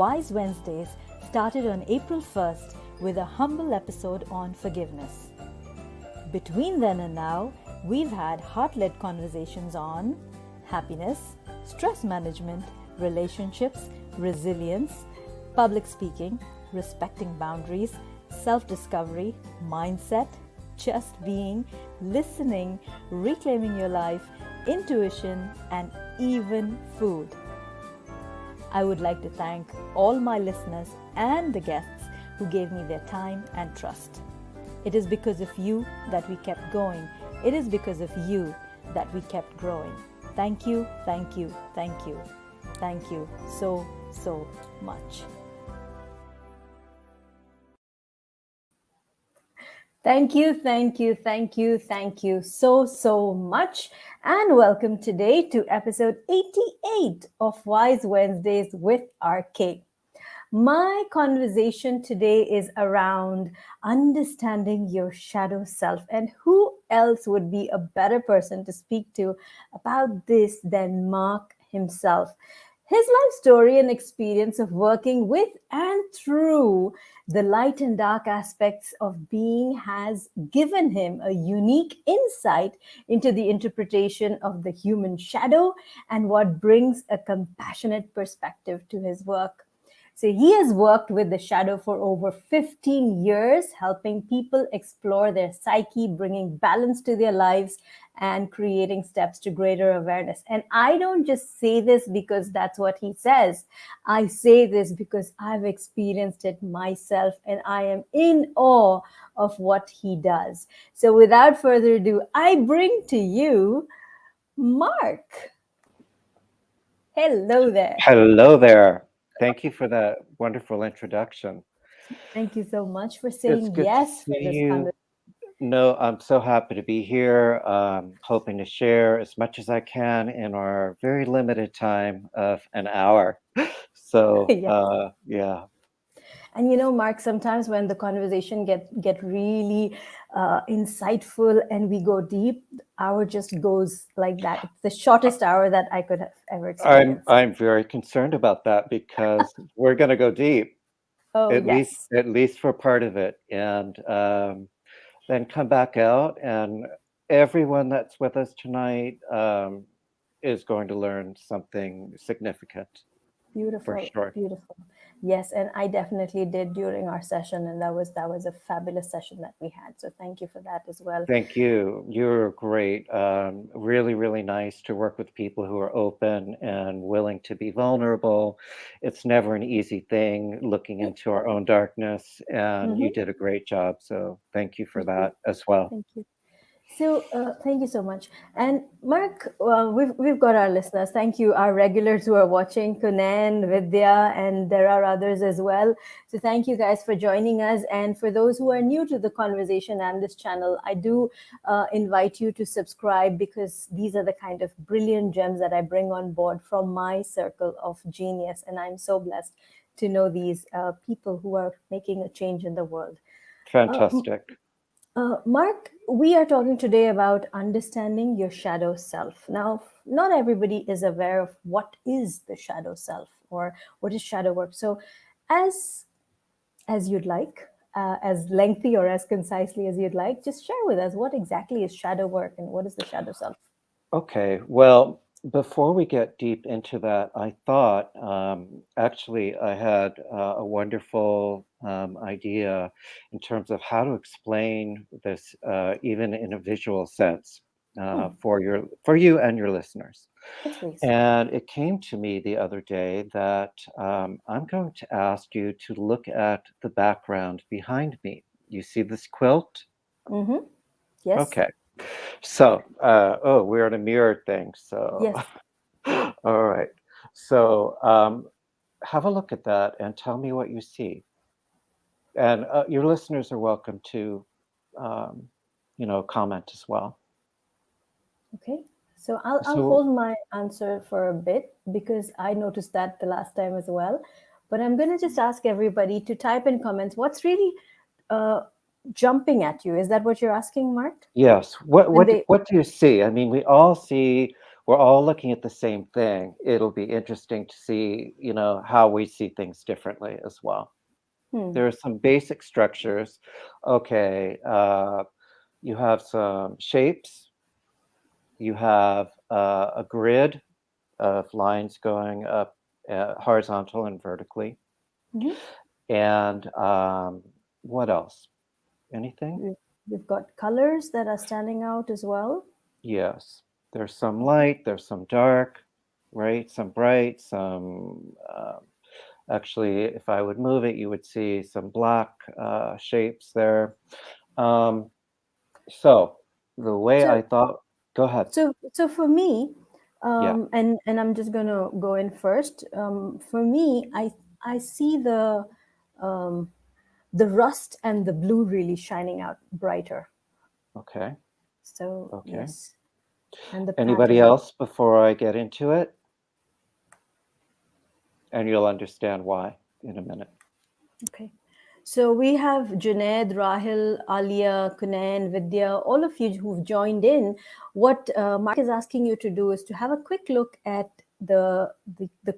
Wise Wednesdays started on April 1st with a humble episode on forgiveness. Between then and now, we've had heart-led conversations on happiness, stress management, relationships, resilience, public speaking, respecting boundaries, self-discovery, mindset, just being, listening, reclaiming your life, intuition, and even food. I would like to thank all my listeners and the guests who gave me their time and trust. It is because of you that we kept going. It is because of you that we kept growing. Thank you, thank you, thank you. Thank you so, so much. Thank you, thank you, thank you, thank you so, so much. And welcome today to episode 88 of Wise Wednesdays with RK. My conversation today is around understanding your shadow self. And who else would be a better person to speak to about this than Mark himself? His life story and experience of working with and through the light and dark aspects of being has given him a unique insight into the interpretation of the human shadow and what brings a compassionate perspective to his work. So he has worked with the shadow for over 15 years, helping people explore their psyche, bringing balance to their lives, and creating steps to greater awareness. And I don't just say this because that's what he says. I say this because I've experienced it myself, and I am in awe of what he does. So without further ado, I bring to you Mark. Hello there. Hello there. Thank you for that wonderful introduction. Thank you so much for It's saying good to yes for see this you. conversation. No, I'm so happy to be here. Hoping to share as much as I can in our very limited time of an hour. So, Yeah. yeah. And you know, Mark, sometimes when the conversation get really insightful and we go deep, the hour just goes like that. It's the shortest hour that I could have ever experienced. I'm very concerned about that because we're going to go deep, Oh, at yes. least for part of it, and then come back out. And everyone that's with us tonight is going to learn something significant for Beautiful, sure. beautiful. Yes, and I definitely did during our session, and that was a fabulous session that we had. So thank you for that as well. Thank you. You're great. Really, really nice to work with people who are open and willing to be vulnerable. It's never an easy thing looking into our own darkness, and you Mhm. did a great job. So thank you for Thank you. that as well. Thank you. So thank you so much. And Mark, we've got our listeners. Thank you, our regulars who are watching, Kunan, Vidya, and there are others as well. So thank you guys for joining us. And for those who are new to the conversation and this channel, I do invite you to subscribe because these are the kind of brilliant gems that I bring on board from my circle of genius. And I'm so blessed to know these people who are making a change in the world. Fantastic. Mark, we are talking today about understanding your shadow self. Now, not everybody is aware of what is the shadow self or what is shadow work. So, as you'd like, as lengthy or as concisely as you'd like, just share with us what exactly is shadow work and what is the shadow self. Okay, well, before we get deep into that, I thought actually I had a wonderful idea in terms of how to explain this even in a visual sense for you and your listeners. Yes, please. And it came to me the other day that I'm going to ask you to look at the background behind me. You see this quilt? Mm-hmm. Yes. Okay. So, oh, we're in a mirror thing. So, Yes. all right. So, have a look at that and tell me what you see. And your listeners are welcome to, um, comment as well. Okay. So I'll So, hold my answer for a bit because I noticed that the last time as well. But I'm going to just ask everybody to type in comments what's really uh, jumping at you. Is that what you're asking, Mark? yes. What When what they what do you see? I mean, we all see we're all looking at the same thing, it'll be interesting to see, how we see things differently as well. Hmm. There are some basic structures. Okay, you have some shapes. You have a grid of lines going up horizontal and vertically. Mhm. And what else? Anything? We've got colors that are standing out as well. Yes. There's some light, there's some dark, right? Some bright, some. Actually, if I would move it, you would see some black shapes there. Um, so the way So I thought, go ahead. so for me, Yeah. and I'm just going to go in first. For me, I see um, the rust and the blue really shining out brighter. Okay. So Okay. yes, and the Anybody pattern. else before I get into it? And you'll understand why in a minute. Okay. So we have Junaid, Rahil, Alia, Kunain, Vidya, all of you who've joined in. What Mark is asking you to do is to have a quick look at the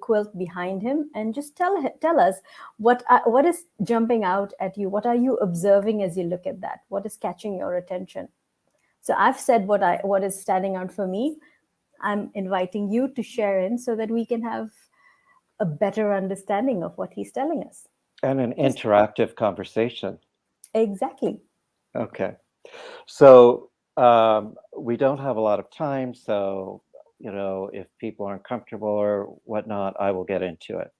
quilt behind him and just tell us what is jumping out at you. What are you observing as you look at that? What is catching your attention? So I've said what is standing out for me. I'm inviting you to share in so that we can have a better understanding of what he's telling us. And an Just interactive conversation. exactly. Okay. So we don't have a lot of time. So, if people aren't comfortable or whatnot, I will get into it.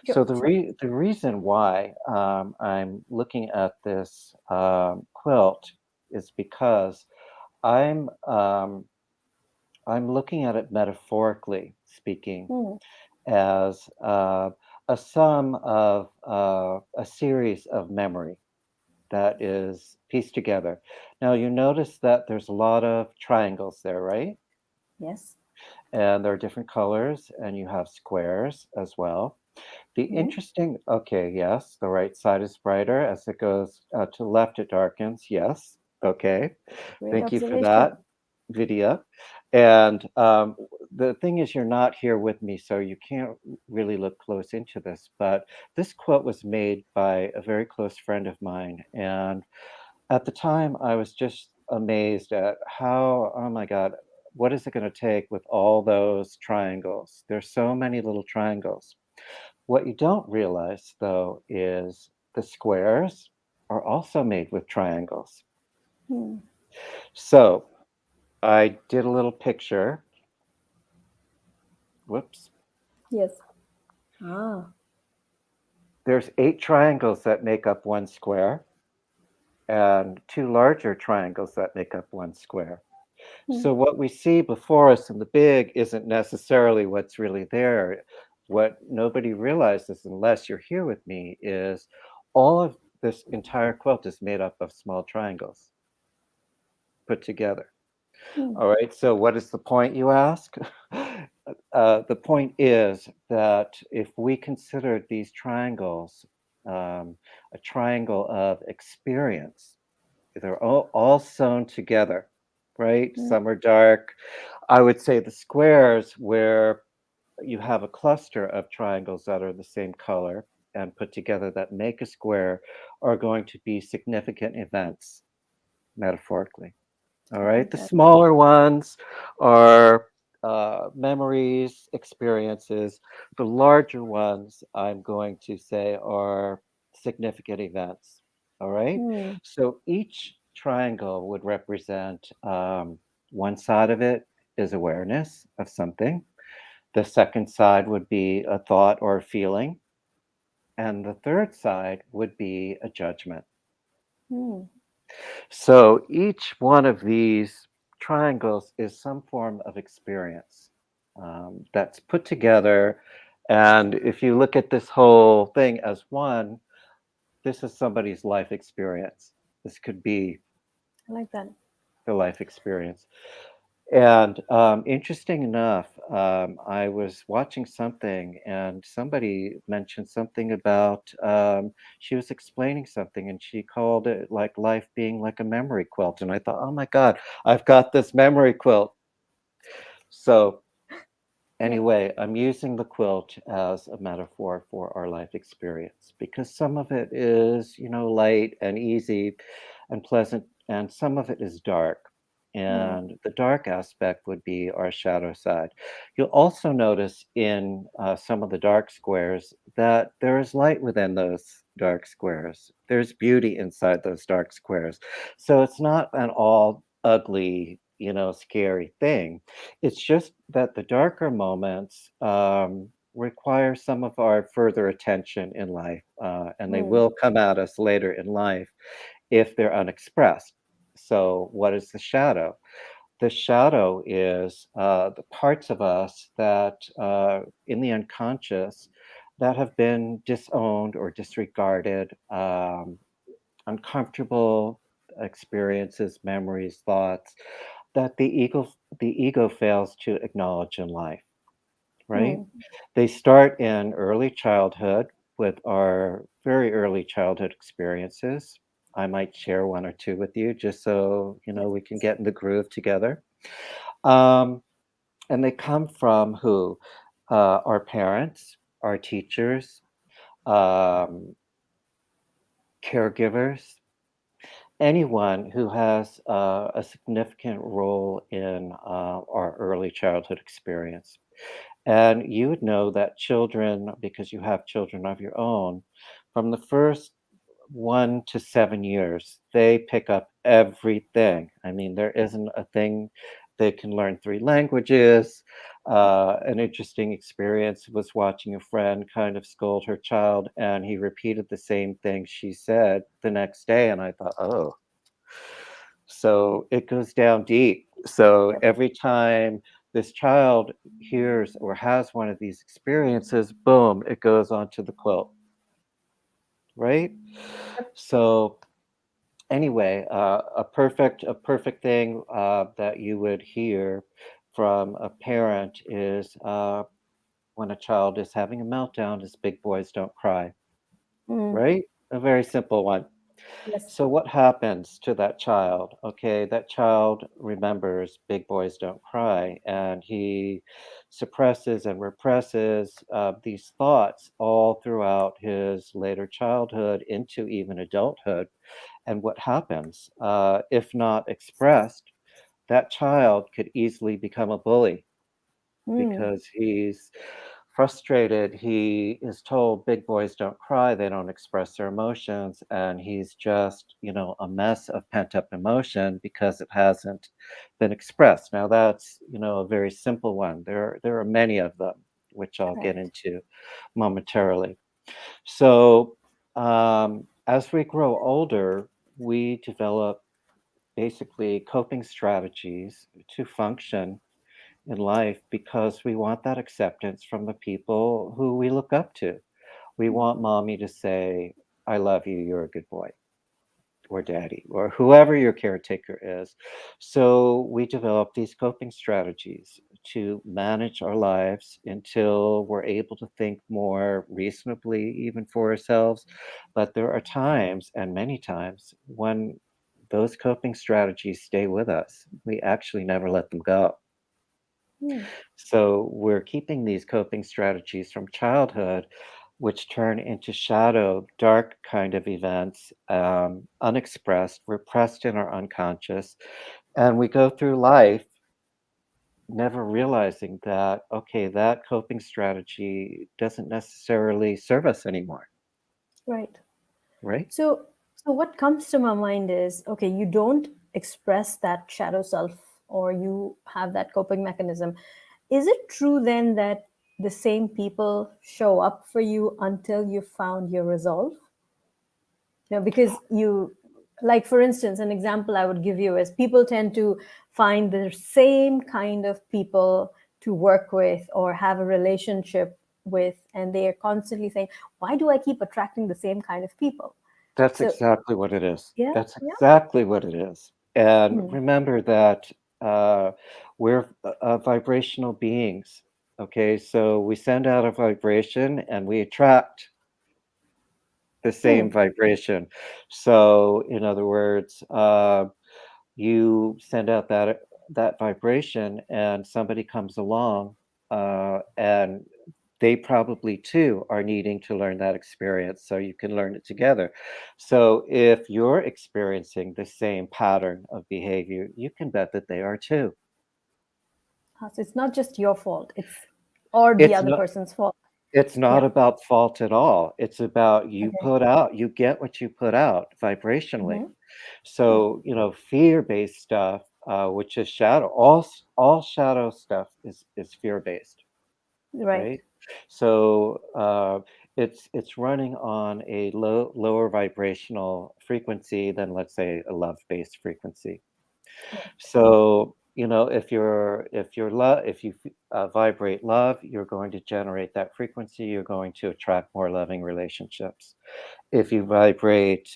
Sure, So sure. the reason why I'm looking at this quilt is because I'm um, I'm looking at it metaphorically speaking Hmm. as a sum of a series of memory that is pieced together. Now, you notice that there's a lot of triangles there, right? Yes. And there are different colors, and you have squares as well. The Hmm. interesting, okay, yes, the right side is brighter. As it goes to left, it darkens. Yes, okay. Great Thank you for observation. that, Vidya. And the thing is, you're not here with me, so you can't really look close into this. But this quilt was made by a very close friend of mine. And at the time, I was just amazed at how, oh my God, what is it going to take with all those triangles? There's so many little triangles. What you don't realize, though, is the squares are also made with triangles. Hmm. So I did a little picture. Whoops. Yes. Ah. There's 8 triangles that make up one square and 2 larger triangles that make up one square. Hmm. So what we see before us in the big isn't necessarily what's really there. What nobody realizes, unless you're here with me, is all of this entire quilt is made up of small triangles put together. Hmm. All right, so what is the point, you ask? The point is that if we consider these triangles a triangle of experience, they're all sewn together, right? Hmm. Some are dark. I would say the squares where you have a cluster of triangles that are the same color and put together that make a square are going to be significant events, metaphorically. All I right. like The that. smaller ones are memories, experiences. The larger ones, I'm going to say, are significant events. All right. Hmm. So each triangle would represent one side of it is awareness of something. The second side would be a thought or a feeling. And the third side would be a judgment. Hmm. So each one of these triangles is some form of experience that's put together. And if you look at this whole thing as one, this is somebody's life experience. This could be I like that. the life experience. And interesting enough, I was watching something and somebody mentioned something about she was explaining something and she called it like life being like a memory quilt. And I thought, oh my God, I've got this memory quilt. So, Yeah. Anyway, I'm using the quilt as a metaphor for our life experience because some of it is, light and easy and pleasant, and some of it is dark. Mm, And the dark aspect would be our shadow side. You'll also notice in some of the dark squares that there is light within those dark squares. There's beauty inside those dark squares. So it's not an all ugly, scary thing. It's just that the darker moments require some of our further attention in life, and they mm, will come at us later in life if they're unexpressed. So, what is the shadow? The shadow is the parts of us that, in the unconscious, that have been disowned or disregarded, uncomfortable experiences, memories, thoughts that the ego fails to acknowledge in life, right? mm. They start in early childhood with our very early childhood experiences. I might share one or two with you just so Yes. we can get in the groove together. Um, and they come from who? Our parents, our teachers, um, caregivers, anyone who has a significant role in our early childhood experience. And you would know that children, because you have children of your own, from the first 1 to 7 years, they pick up everything. I mean, there isn't a thing. They can learn 3 languages. An interesting experience was watching a friend kind of scold her child, and he repeated the same thing she said the next day. And I thought, oh, so it goes down deep. So Yep. every time this child hears or has one of these experiences, boom, it goes onto the quilt, right? Yep. So anyway, a perfect thing that you would hear from a parent is when a child is having a meltdown, is big boys don't cry, Mm. right? A very simple one. Yes. So what happens to that child? Okay, that child remembers big boys don't cry, and he suppresses and represses these thoughts all throughout his later childhood into even adulthood. And what happens, if not expressed, that child could easily become a bully Mm. because he's frustrated. He is told big boys don't cry, they don't express their emotions, and he's just, a mess of pent up emotion because it hasn't been expressed. Now that's, a very simple one. There are many of them, which I'll get Correct. into momentarily. So as we grow older, we develop basically coping strategies to function in life because we want that acceptance from the people who we look up to. We want mommy to say, I love you, you're a good boy, or daddy, or whoever your caretaker is. So we develop these coping strategies to manage our lives until we're able to think more reasonably, even for ourselves. But there are times, and many times, when those coping strategies stay with us. We actually never let them go. Mm. So we're keeping these coping strategies from childhood, which turn into shadow, dark kind of events, unexpressed, repressed in our unconscious. And we go through life never realizing that, okay, that coping strategy doesn't necessarily serve us anymore, Right. right? So what comes to my mind is, okay, you don't express that shadow self, or you have that coping mechanism. Is it true then that the same people show up for you until you found your resolve? Because you, like, for instance, an example I would give you is people tend to find the same kind of people to work with or have a relationship with, and they are constantly saying, why do I keep attracting the same kind of people? That's So exactly what it is. yeah. That's Yeah. exactly what it is. And Mm, remember that uh, we're vibrational beings. Okay, so we send out a vibration and we attract the same mm, vibration. So, in other words, you send out that vibration, and somebody comes along. and they probably too are needing to learn that experience so you can learn it together. So if you're experiencing the same pattern of behavior, you can bet that they are too. So it's not just your fault, it's or the It's other not person's fault. it's not Yeah. about fault at all. It's about Okay. you get what you put out vibrationally. Hmm. Yeah. So, fear-based stuff, which is shadow, all shadow stuff is fear-based, Right. right? So, it's running on a lower vibrational frequency than, let's say, a love-based frequency. Correct. So, if you vibrate love, you're going to generate that frequency. You're going to attract more loving relationships. If you vibrate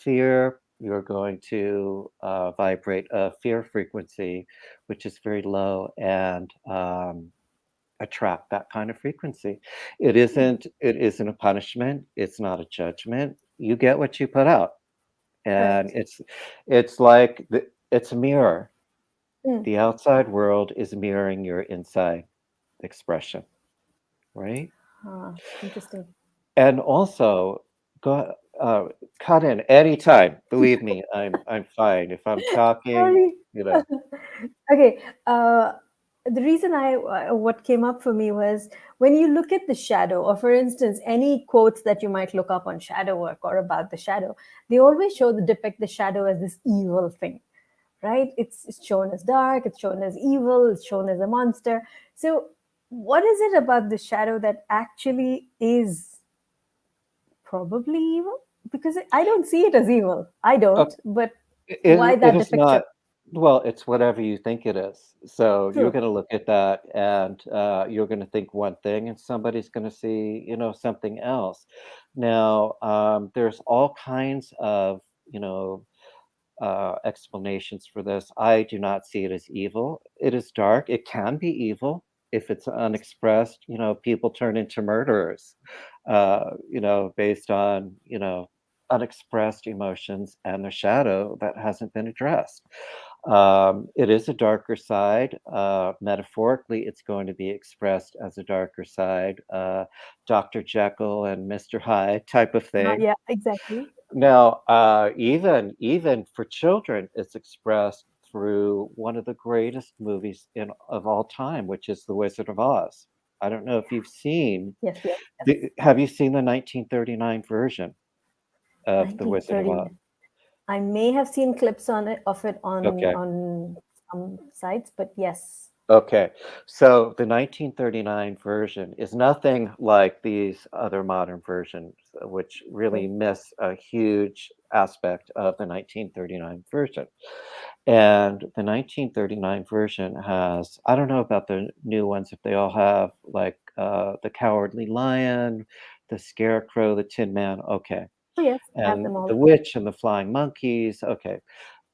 fear, you're going to vibrate a fear frequency, which is very low, and attract that kind of frequency. Hmm. It isn't a punishment. It's not a judgment. You get what you put out, and Correct. it's like it's a mirror. Mm. The outside world is mirroring your inside expression, right? Interesting. And also, go cut in anytime. Believe me, I'm fine. If I'm talking, Sorry. you know. Okay. The reason what came up for me was when you look at the shadow, or for instance, any quotes that you might look up on shadow work or about the shadow, they always depict the shadow as this evil thing, right? It's shown as dark, it's shown as evil, it's shown as a monster. So, what is it about the shadow that actually is probably evil? Because I don't see it as evil. I Uh, don't, but why it that is depiction? not. Well, it's whatever you think it is. So you're True. going to look at that, and you're going to think one thing, and somebody's going to see, something else. Now, there's all kinds of, explanations for this. I do not see it as evil. It is dark. It can be evil if it's unexpressed. People turn into murderers, based on, unexpressed emotions and their shadow that hasn't been addressed. It is a darker side. Metaphorically, it's going to be expressed as a darker side, Dr. Jekyll and Mr. Hyde type of thing. Yeah, exactly. Now, even for children, it's expressed through one of the greatest movies of all time, which is The Wizard of Oz. I don't know if you've seen Yes, yes, yes. have you seen the 1939 version of The Wizard of Oz? 1939. I may have seen clips on it of it Okay. on some sites, but yes. Okay. So the 1939 version is nothing like these other modern versions, which really Okay. miss a huge aspect of the 1939 version. And the 1939 version has, I don't know about the new ones, if they all have like the Cowardly Lion, the Scarecrow, the Tin Man, okay. Oh yes, I have And them the all. Witch and the Flying Monkeys, okay.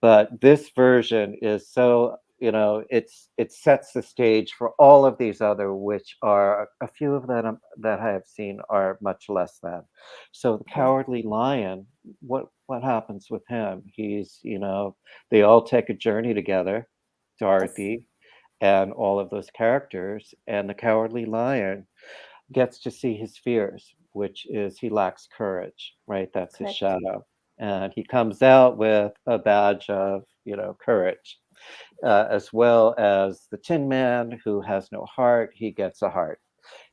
But this version is so, it sets the stage for all of these other, which are a few of them that I have seen are much less than. So the Okay. Cowardly Lion, what happens with him? He's, they all take a journey together, Yes. Dorothy and all of those characters, and the Cowardly Lion gets to see his fears, which is he lacks courage, right? That's his Correct. shadow. And he comes out with a badge of, courage, as well as the Tin Man, who has no heart, he gets a heart.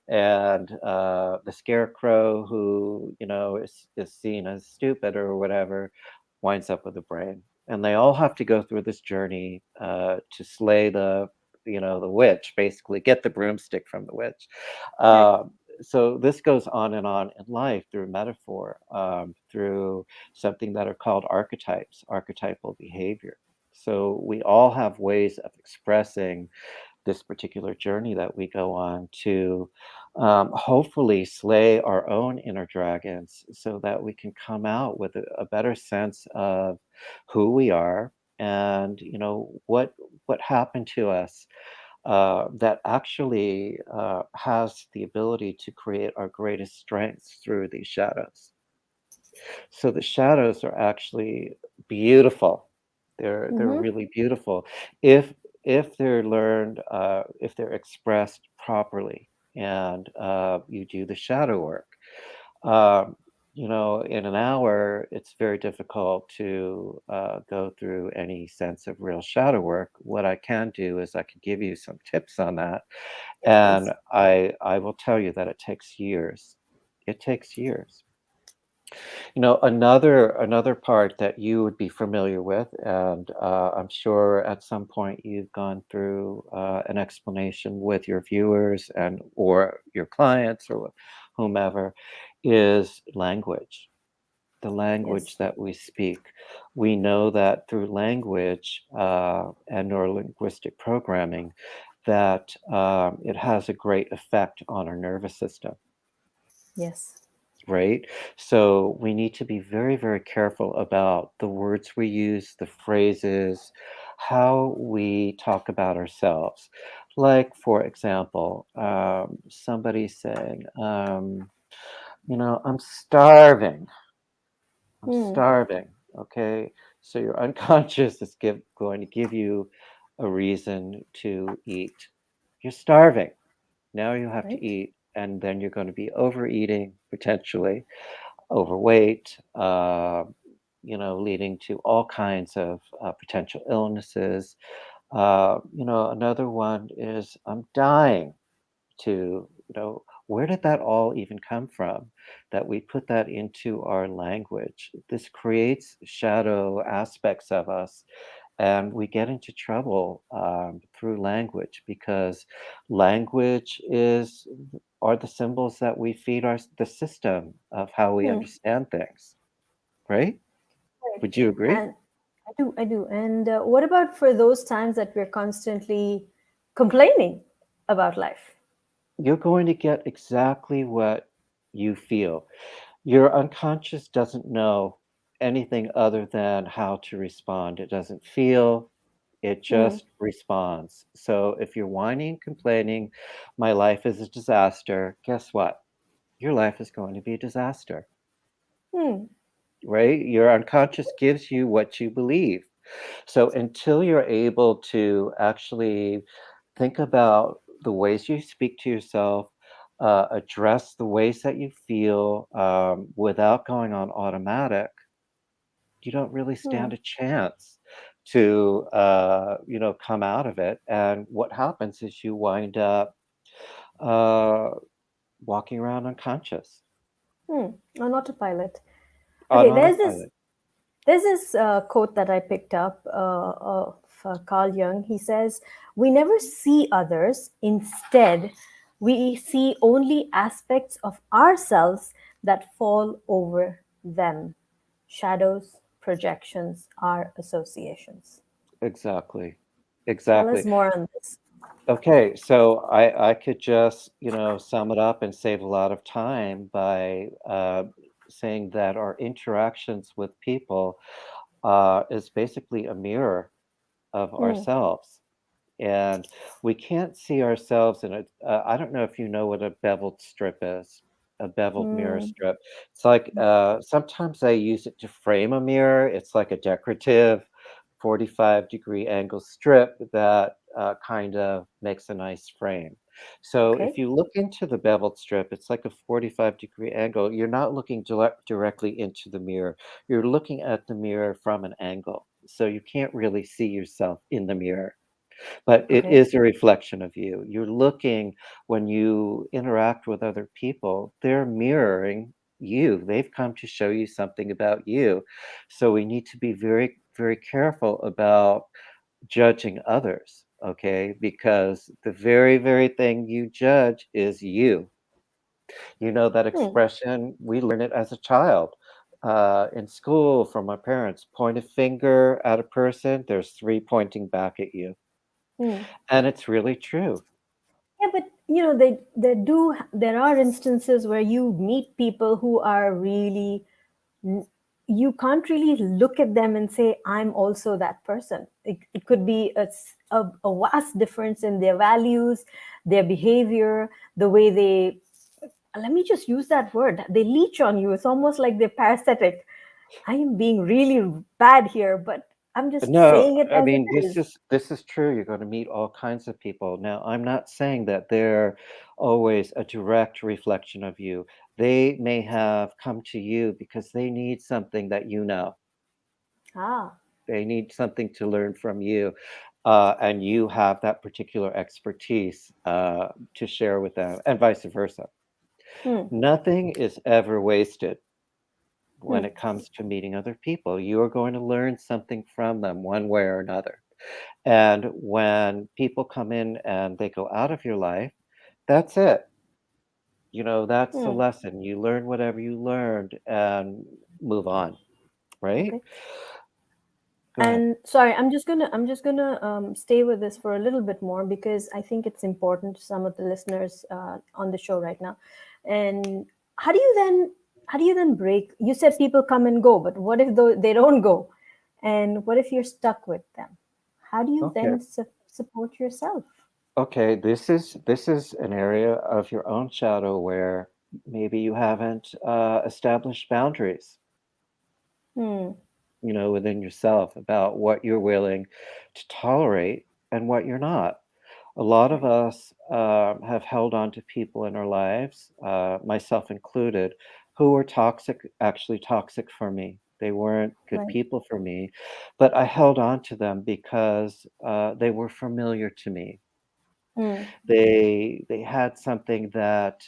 And the Scarecrow, who, is seen as stupid or whatever, winds up with a brain. And they all have to go through this journey to slay the witch, basically get the broomstick from the witch. Correct. So this goes on and on in life through metaphor, through something that are called archetypes, archetypal behavior. So we all have ways of expressing this particular journey that we go on to hopefully slay our own inner dragons so that we can come out with a better sense of who we are, and what happened to us, that actually has the ability to create our greatest strengths through these shadows. So the shadows are actually beautiful. They're Mm-hmm. really beautiful. If if they're learned, if they're expressed properly, and you do the shadow work. Um, in an hour, it's very difficult to go through any sense of real shadow work. What I can do is I can give you some tips on that, Yes, and please. I will tell you that it takes years. It takes years. Another part that you would be familiar with, and I'm sure at some point you've gone through an explanation with your viewers and or your clients or whomever, is language. The language Yes. that we speak. We know that through language and neurolinguistic programming, that it has a great effect on our nervous system, Yes. right? So we need to be very, very careful about the words we use, the phrases, how we talk about ourselves. Like, for example, somebody saying, I'm starving. I'm Hmm. starving. Okay. So your unconscious is going to give you a reason to eat. You're starving. Now you have to Right. eat. And then you're going to be overeating, potentially overweight, leading to all kinds of potential illnesses. Another one is I'm dying to, where did that all even come from? That we put that into our language. This creates shadow aspects of us, and we get into trouble through language because language are the symbols that we feed the system of how we Hmm. understand things, right? Right. Would you agree? And I do. And what about for those times that we're constantly complaining about life? You're going to get exactly what you feel. Your unconscious doesn't know anything other than how to respond. It doesn't feel, it Hmm. just responds. So if you're whining and complaining, my life is a disaster, guess what? Your life is going to be a disaster, Hmm. right? Your unconscious gives you what you believe. So until you're able to actually think about the ways you speak to yourself, address the ways that you feel without going on automatic, you don't really Hmm. stand a chance to, come out of it. And what happens is you wind up uh, walking around unconscious Hmm. On autopilot. on Okay, autopilot. there's this quote that I picked up of Carl Jung. He says, "We never see others. Instead, we see only aspects of ourselves that fall over them. Shadows, projections, are associations." Exactly. Tell us Exactly. more on this. Okay, so I could just, sum it up and save a lot of time by saying that our interactions with people is basically a mirror of Hmm. ourselves. And we can't see ourselves in a I don't know if you know what a beveled strip is, a beveled mirror Hmm. strip. It's like, sometimes I use it to frame a mirror. It's like a decorative 45-degree angle strip that, kind of makes a nice frame. So if Okay. you look into the beveled strip, it's like a 45-degree angle. You're not looking directly into the mirror. You're looking at the mirror from an angle, so you can't really see yourself in the mirror. But it Okay. is a reflection of you. You're looking when you interact with other people, they're mirroring you. They've come to show you something about you. So we need to be very, very careful about judging others, okay? Because the very, very thing you judge is you. You know that Hmm. expression, we learn it as a child. In school from our parents, point a finger at a person, there's three pointing back at you. Hmm. And it's really true. Yeah, but there are instances where you meet people who are really, you can't really look at them and say, I'm also that person. It could be a vast difference in their values, their behavior, the way they, let me just use that word, they leech on you. It's almost like they're parasitic. I am being really bad here, but I'm just No, saying it I as mean, it is. this is true. You're going to meet all kinds of people. Now, I'm not saying that they're always a direct reflection of you. They may have come to you because they need something that you know. Ah. They need something to learn from you, and you have that particular expertise to share with them, and vice versa. Hmm. Nothing is ever wasted when Hmm. it comes to meeting other people. You are going to learn something from them one way or another. And when people come in and they go out of your life, that's it. That's the Hmm. lesson. You learn whatever you learned and move on, right? Okay. Go ahead. And sorry, I'm just gonna stay with this for a little bit more because I think it's important to some of the listeners on the show right now. And how do you then how do you then break? You said people come and go, but what if they don't go? And what if you're stuck with them? How do you Okay. then support yourself? Okay, this is an area of your own shadow where maybe you haven't established boundaries, Hmm. within yourself about what you're willing to tolerate and what you're not. A lot of Right. us have held on to people in our lives, myself included, who were toxic, actually toxic for me. They weren't good Right. people for me, but I held on to them because they were familiar to me. Hmm. They had something that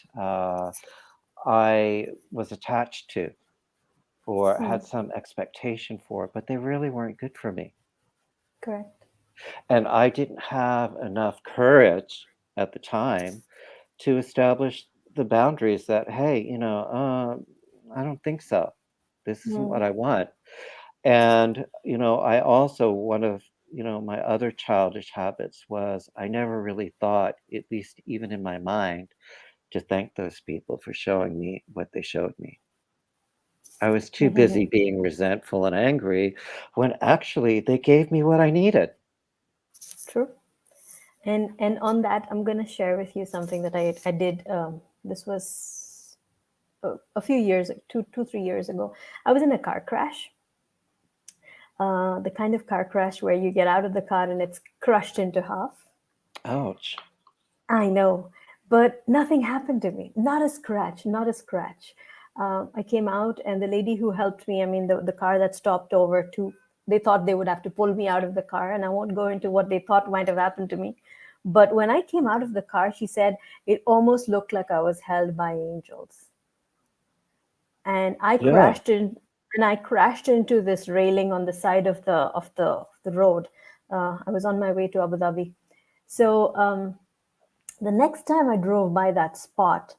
I was attached to or Hmm. had some expectation for, but they really weren't good for me. Correct. And I didn't have enough courage at the time to establish the boundaries that, hey, I don't think so. This isn't Hmm. what I want. And, I also, one of, my other childish habits was I never really thought, at least even in my mind, to thank those people for showing me what they showed me. I was too busy being resentful and angry when actually they gave me what I needed. True. And on that, I'm gonna share with you something that I did. This was a few years, 3 years ago. I was in a car crash, the kind of car crash where you get out of the car and it's crushed into half. Ouch. I know, but nothing happened to me. Not a scratch, not a scratch. I came out, and the lady who helped me, I mean, the car that stopped over to, they thought they would have to pull me out of the car, and I won't go into what they thought might have happened to me. But when I came out of the car, she said it almost looked like I was held by angels. And I Yeah. crashed in, and I crashed into this railing on the side of the road. I was on my way to Abu Dhabi. So the next time I drove by that spot,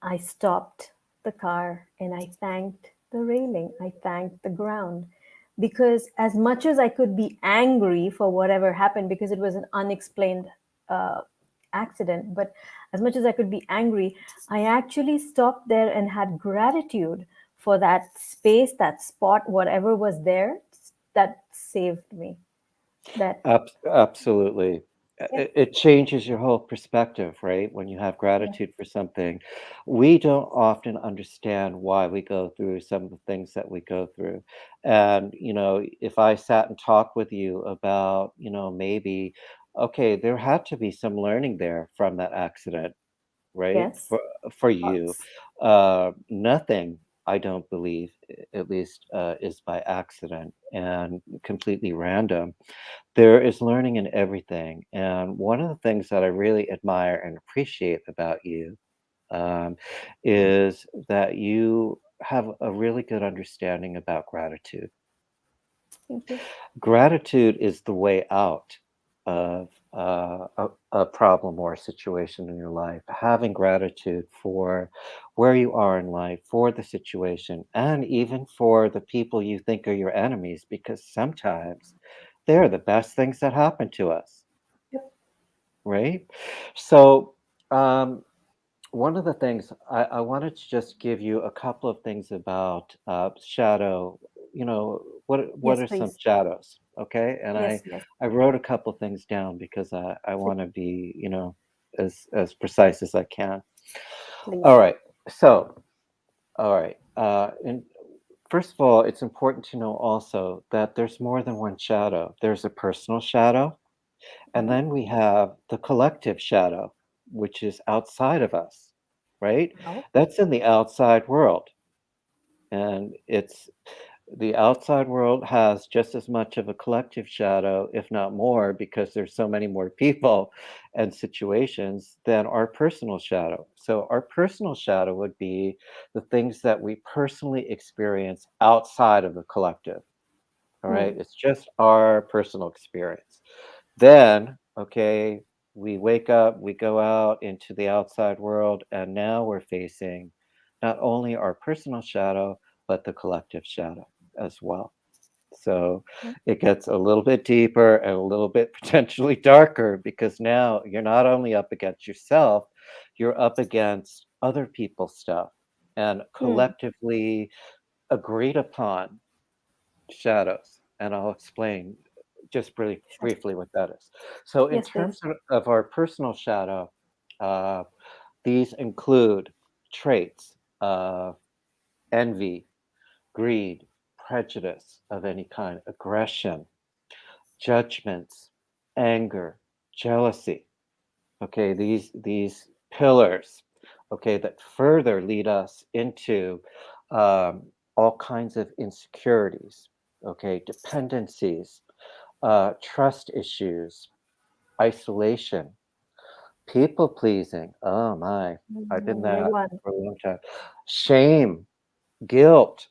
I stopped the car and I thanked the railing. I thanked the ground. Because as much as I could be angry for whatever happened, because it was an unexplained uh, accident, but as much as I could be angry, I actually stopped there and had gratitude for that space, that spot, whatever was there that saved me. That, Absolutely. yeah, It changes your whole perspective, right? When you have yeah, gratitude for something. We don't often understand why we go through some of the things that we go through. And, if I sat and talked with you about, maybe, okay, there had to be some learning there from that accident, right? yes, For you. lots. Nothing, I don't believe, at least, is by accident and completely random. There is learning in everything, and one of the things that I really admire and appreciate about you, um, is that you have a really good understanding about gratitude. Thank you. Gratitude is the way out of a problem or a situation in your life. Having gratitude for where you are in life, for the situation, and even for the people you think are your enemies, because sometimes they're the best things that happen to us, Yep. right? So, um, one of the things I wanted to just give you a couple of things about shadow. What Yes, are some please. shadows? Okay, and I Yes, yes, I wrote a couple things down because I want to be as precise as I can. All please. right, so all right, First of all, it's important to know also that there's more than one shadow. There's a personal shadow, and Mhm. then we have the collective shadow, which is outside of us, right? Oh. That's in the outside world. And it's the outside world has just as much of a collective shadow, if not more, because there's so many more people and situations than our personal shadow. So our personal shadow would be the things that we personally experience outside of the collective. All right. Hmm. It's just our personal experience. Then, okay, we wake up, we go out into the outside world, and now we're facing not only our personal shadow, but the collective shadow as well. So Right. it gets a little bit deeper and a little bit potentially darker because now you're not only up against yourself, you're up against other people's stuff and Hmm. collectively agreed upon shadows, and I'll explain just Sure. briefly what that is. So, in Yes, terms please. of our personal shadow, uh, these include traits of envy, greed, prejudice of any kind, aggression, judgments, anger, jealousy. Okay, these pillars, okay, that further lead us into um, all kinds of insecurities, okay, dependencies, trust issues, isolation, people pleasing. Oh my, I've been Big that one. for a long time. Shame, guilt,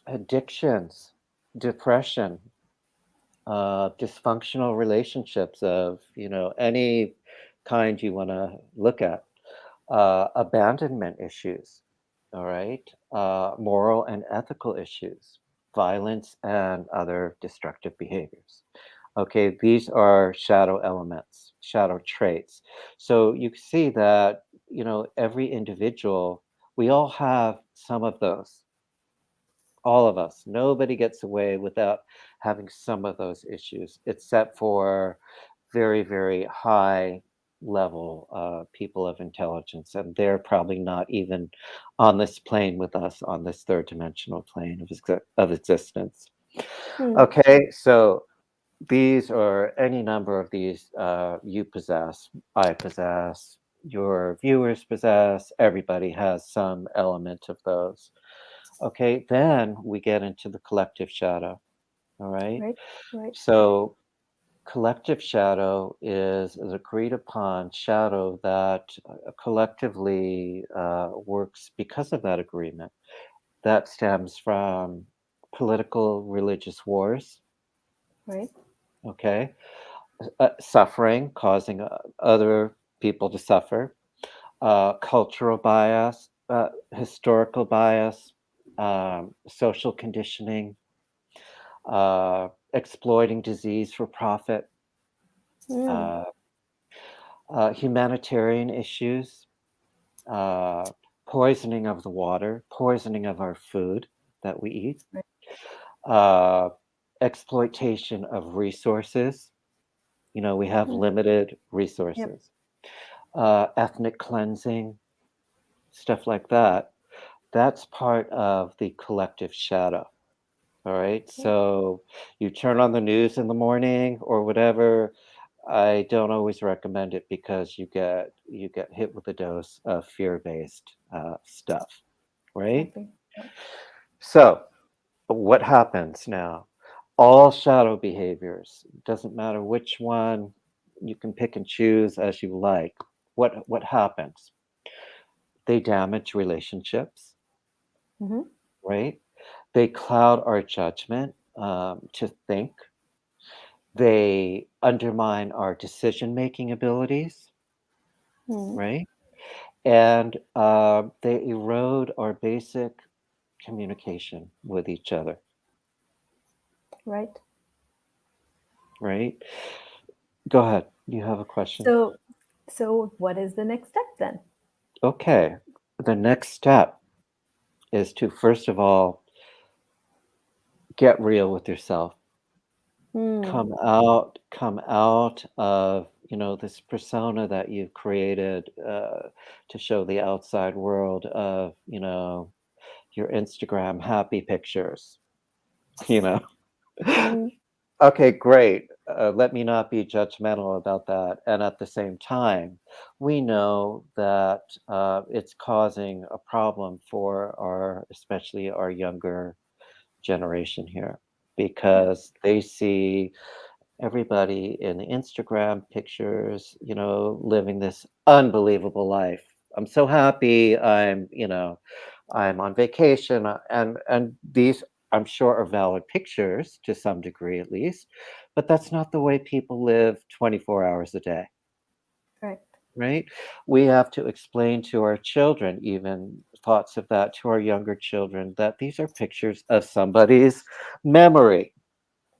addictions, depression, dysfunctional relationships of any kind you want to look at, abandonment issues, all right, moral and ethical issues, violence and other destructive behaviors. Okay, these are shadow elements, shadow traits. So you can see that every individual, we all have some of those, all of us. Nobody gets away without having some of those issues, except for very, very high level people of intelligence. And they're probably not even on this plane with us, on this third dimensional plane of existence. Hmm. Okay, so these or any number of these you possess, I possess, your viewers possess, everybody has some element of those. Okay, then we get into the collective shadow. All right. Right. Right. So, collective shadow is an agreed upon shadow that collectively works because of that agreement. That stems from political religious wars, Right. okay, suffering, causing other people to suffer, cultural bias, historical bias, social conditioning, exploiting disease for profit, Hmm. uh, humanitarian issues, uh, poisoning of the water, poisoning of our food that we eat, Right. uh, exploitation of resources. We have Hmm. limited Yep. resources, ethnic cleansing, stuff like that. That's part of the collective shadow. All right. Yep. So you turn on the news in the morning or whatever. I don't always recommend it because you get hit with a dose of fear-based stuff, right? Exactly. Yep. So what happens now? All shadow behaviors, doesn't matter which one, you can pick and choose as you like. What happens? They damage relationships, Mm-hmm. right? They cloud our judgment to think. They undermine our decision-making abilities, Hmm. right? And they erode our basic communication with each other, Right. right? Go ahead. You have a question. So, so what is the next step then? Okay. The next step is to first of all get real with yourself. Hmm. Come out of this persona that you've created to show the outside world of your Instagram happy pictures, you know. Mm, Okay, great. Let me not be judgmental about that. And at the same time, we know that it's causing a problem for especially our younger generation here, yeah. because they see everybody in Instagram pictures, living this unbelievable life. I'm so happy. I'm on vacation, and these, I'm sure, are valid pictures to some degree at least, but that's not the way people live 24 hours a day, Correct. right? We have to explain to our children, even thoughts of that to our younger children, that these are pictures of somebody's memory,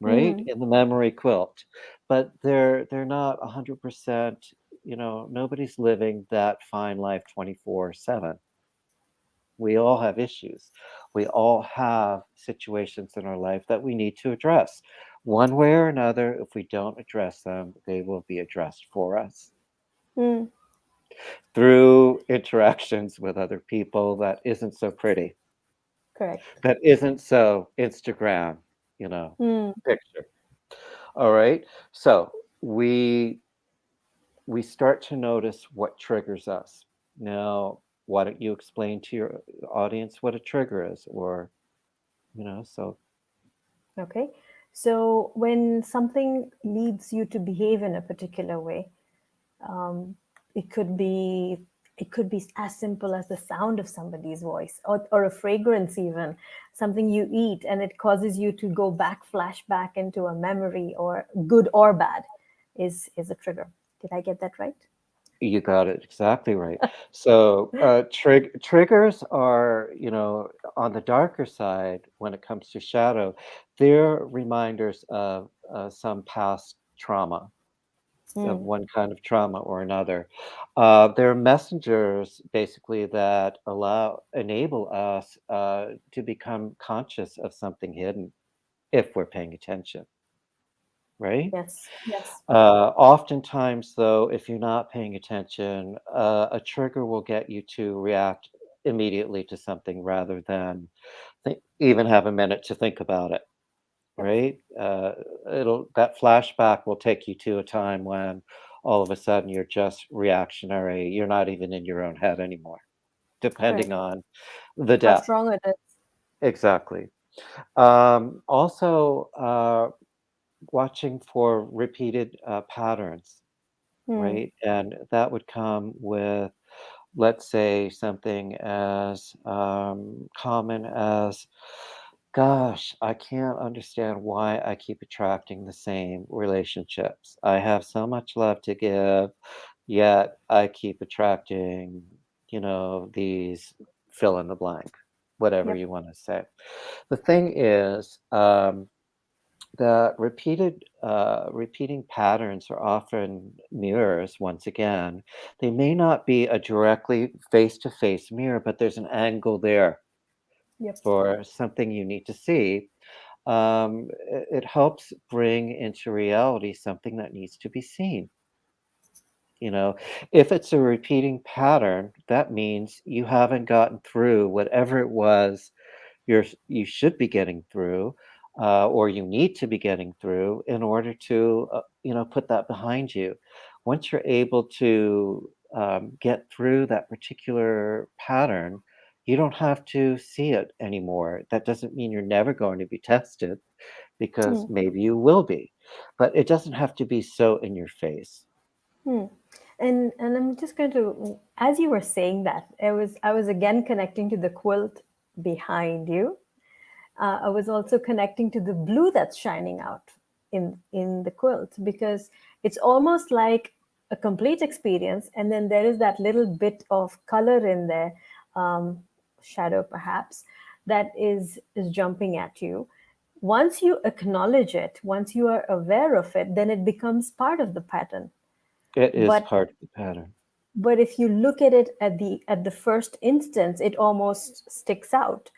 right? Mm, In the memory quilt. But they're not 100%, nobody's living that fine life 24/7. We all have issues. We all have situations in our life that we need to address. One way or another, if we don't address them, they will be addressed for us mm, through interactions with other people that isn't so pretty, correct. that isn't so Instagram, you know, Mm, picture. All right. So we we start to notice what triggers us. Now, why don't you explain to your audience what a trigger is, or so okay. So when something leads you to behave in a particular way, um, it could be it could be as simple as the sound of somebody's voice, or a fragrance, even something you eat and it causes you to go back, flash back into a memory, or good or bad, is a trigger. Did I get that right? you got it exactly right. So triggers are, on the darker side when it comes to shadow, they're reminders of some past trauma, of Mm, one kind of trauma or another. They're messengers basically that enable us to become conscious of something hidden if we're paying attention, right? yes, yes. Oftentimes, though, if you're not paying attention, a trigger will get you to react immediately to something rather than even have a minute to think about it, Yep. right? That flashback will take you to a time when all of a sudden you're just reactionary. You're not even in your own head anymore, depending Correct. on the How depth. strong it is. Exactly. Also, watching for repeated patterns, Hmm. right? And that would come with, let's say, something as common as, gosh, I can't understand why I keep attracting the same relationships. I have so much love to give, yet I keep attracting, these fill in the blank, whatever Yep. you want to say. The thing is, the repeating patterns are often mirrors. Once again, they may not be a directly face-to-face mirror, but there's an angle there Yep. for something you need to see. It helps bring into reality something that needs to be seen. You know, if it's a repeating pattern, that means you haven't gotten through whatever it was you should be getting through, or you need to be getting through in order to, put that behind you. Once you're able to get through that particular pattern, you don't have to see it anymore. That doesn't mean you're never going to be tested, because Hmm. maybe you will be, but it doesn't have to be so in your face. Hmm. And I'm just going to, as you were saying that, I was again connecting to the quilt behind you. I was also connecting to the blue that's shining out in the quilt, because it's almost like a complete experience, and then there is that little bit of color in there, um, shadow perhaps, that is jumping at you. Once you acknowledge it, once you are aware of it, then it becomes part of the pattern. It is but part of the pattern. but if you look at it at the first instance, it almost sticks out.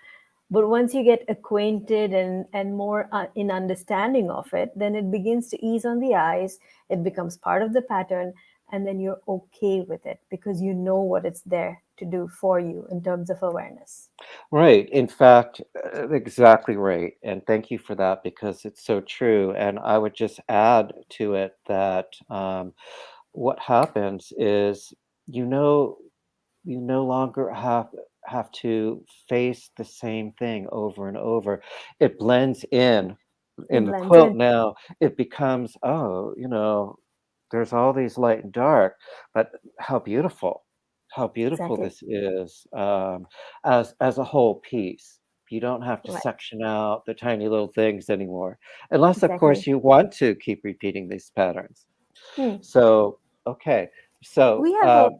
But once you get acquainted and more in understanding of it, then it begins to ease on the eyes. It becomes part of the pattern, and then you're okay with it because you know what it's there to do for you in terms of awareness. Right. In fact, exactly right. And thank you for that because it's so true. And I would just add to it that what happens is, you know, you no longer have to face the same thing over and over. It blends It in the blends quilt in. now. It becomes, oh, there's all these light and dark, but how beautiful, how beautiful Exactly. this is, as a whole piece. You don't have to Right. section out the tiny little things anymore, unless, of Exactly. course, you want to keep repeating these patterns. Hmm. So, okay. So, We have a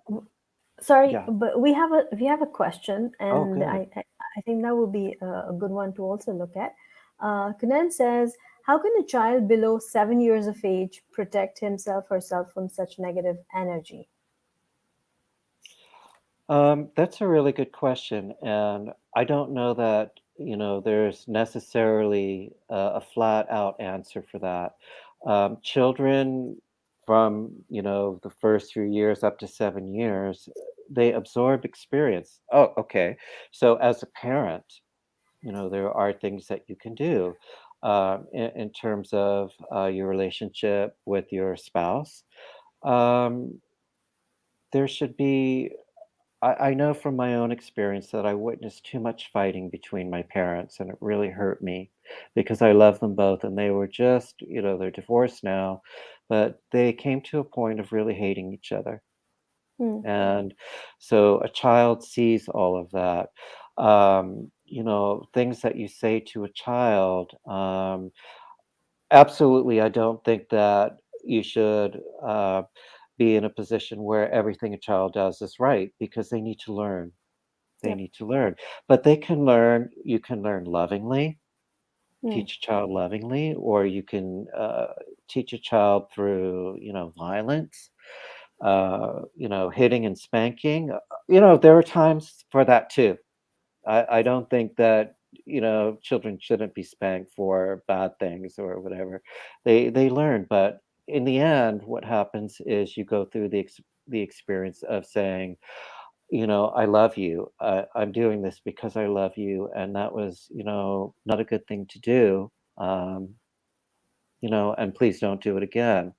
sorry, yeah. but we have a question, Oh, and good. I think that would be a good one to also look at. Kunan says, "How can a child below 7 years of age protect himself or herself from such negative energy?" That's a really good question, and I don't know that, there's necessarily a flat out answer for that. Children from, the first few years up to 7 years, they absorb experience. Oh, okay. So as a parent, there are things that you can do in terms of your relationship with your spouse. Um, there should be I know from my own experience that I witnessed too much fighting between my parents, and it really hurt me because I love them both, and they were just, they're divorced now, but they came to a point of really hating each other. Hmm. And so a child sees all of that. Things that you say to a child, absolutely, I don't think that you should be in a position where everything a child does is right because they need to learn. They Yep. need to learn. But they can learn, you can learn lovingly, Hmm. teach a child lovingly, or you can teach a child through, violence, hitting and spanking. There are times for that too. I don't think that, children shouldn't be spanked for bad things or whatever. They learn, but in the end, what happens is you go through the experience of saying, I love you. I'm doing this because I love you, and that was, not a good thing to do. Um, and please don't do it again.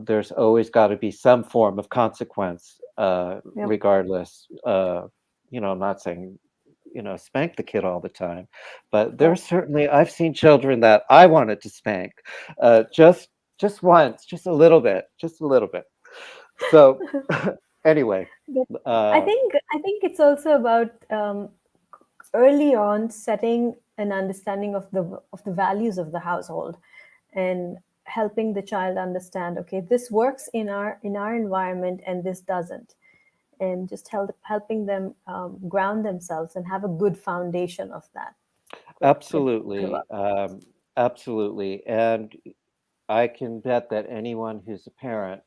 There's always got to be some form of consequence, Yep. regardless. I'm not saying, spank the kid all the time, but Right. there's certainly I've seen children that I wanted to spank, just once, just a little bit. So anyway, But I uh, think I think it's also about early on setting an understanding of the values of the household, and helping the child understand, okay, this works in our environment and this doesn't, and just helping them ground themselves and have a good foundation of that when they grow absolutely, up. absolutely, and I can bet that anyone who's a parent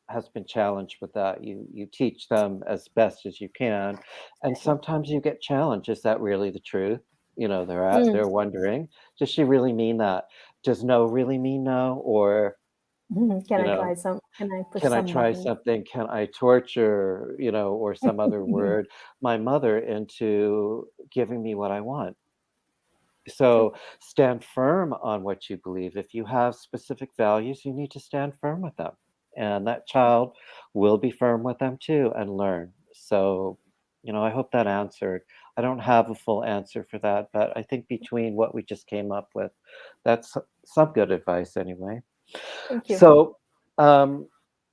has been challenged with that. You teach them as best as you can, and Exactly. sometimes you get challenged. Is that really the truth? Mm. They're wondering, does she really mean that? Does no really mean no? Or, Can you I know, try some? Can I push can I some try buttons? something? Can I torture, or some other word, my mother into giving me what I want? True. So stand firm on what you believe. If you have specific values, you need to stand firm with them. And that child will be firm with them too and learn. So, I hope that answered. I don't have a full answer for that, but I think between what we just came up with, that's some good advice anyway. Thank you. So, um,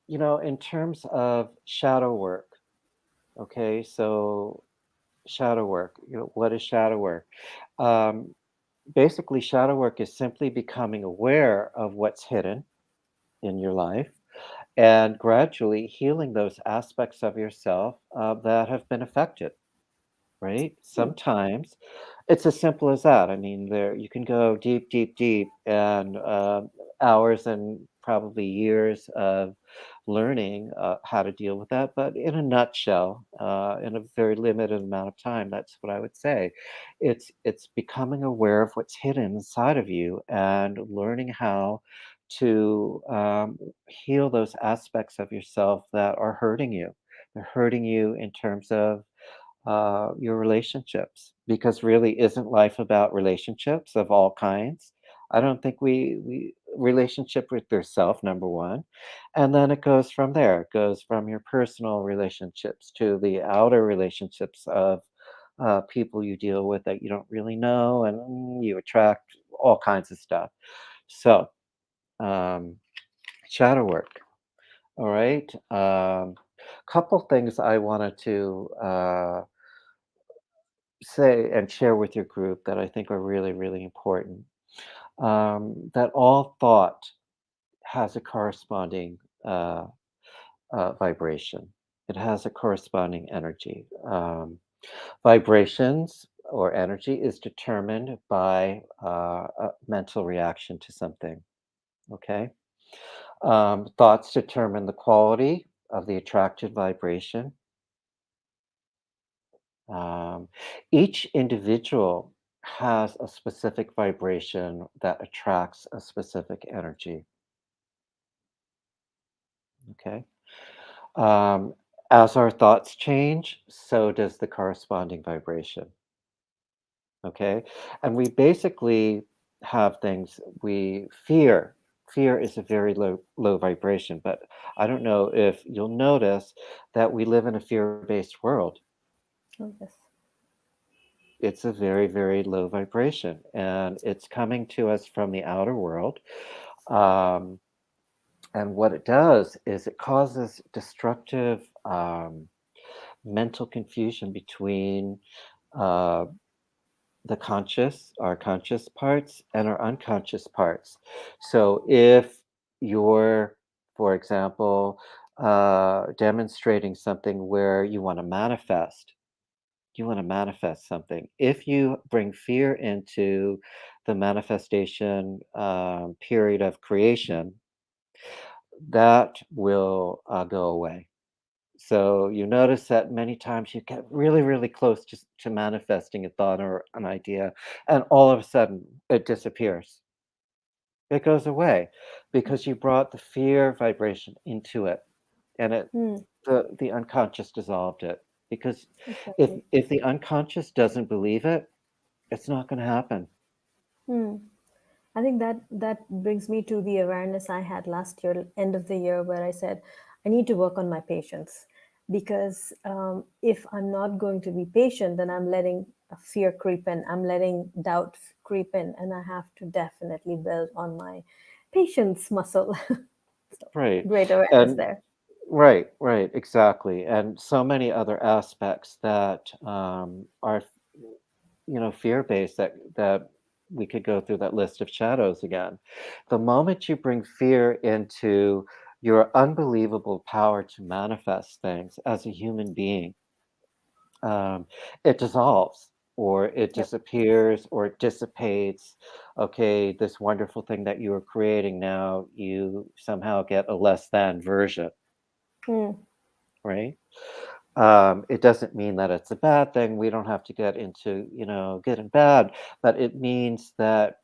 in terms of shadow work, okay, so shadow work, what is shadow work? Um, Basically, shadow work is simply becoming aware of what's hidden in your life and gradually healing those aspects of yourself that have been affected, right? Hmm. Sometimes it's as simple as that. I mean, there you can go deep, deep, deep, and hours and probably years of learning how to deal with that. But in a nutshell, in a very limited amount of time, that's what I would say. It's becoming aware of what's hidden inside of you and learning how to heal those aspects of yourself that are hurting you. They're hurting you in terms of your relationships, because really, isn't life about relationships of all kinds? I don't think we relationship with yourself, number one, and then it goes from there. It goes from your personal relationships to the outer relationships of people you deal with that you don't really know, and you attract all kinds of stuff. So, um, shadow work. All right. Couple things I wanted to say and share with your group that I think are really, really important. That all thought has a corresponding vibration. It has a corresponding energy. Vibrations or energy is determined by a mental reaction to something. Okay. Thoughts determine the quality of the attracted vibration. Um, each individual has a specific vibration that attracts a specific energy. Okay. Um, as our thoughts change, so does the corresponding vibration. Okay. And we basically have things we fear. Fear is a very low vibration, but I don't know if you'll notice that we live in a fear-based world. Oh, yes. It's a very, very low vibration, and it's coming to us from the outer world. Um, and what it does is it causes destructive mental confusion between uh, our conscious parts, and our unconscious parts. So if you're, for example, demonstrating something where you want to manifest something. If you bring fear into the manifestation period of creation, that will go away. So you notice that many times you get really, really close to manifesting a thought or an idea, and all of a sudden it disappears. It goes away because you brought the fear vibration into it, and Hmm. the unconscious dissolved it. Because Exactly. if the unconscious doesn't believe it, it's not gonna happen. Hmm. I think that brings me to the awareness I had last year, end of the year, where I said I need to work on my patience, because if I'm not going to be patient, then I'm letting a fear creep in. I'm letting doubt creep in, and I have to definitely build on my patience muscle. So Right. great awareness And there. right, right, exactly. And so many other aspects that are, fear-based, that we could go through that list of shadows again. The moment you bring fear into your unbelievable power to manifest things as a human being, um, it dissolves, or it Yep. disappears, or it dissipates. Okay, this wonderful thing that you were creating, now you somehow get a less than version, Hmm. right? It doesn't mean that it's a bad thing. We don't have to get into, good and bad, but it means that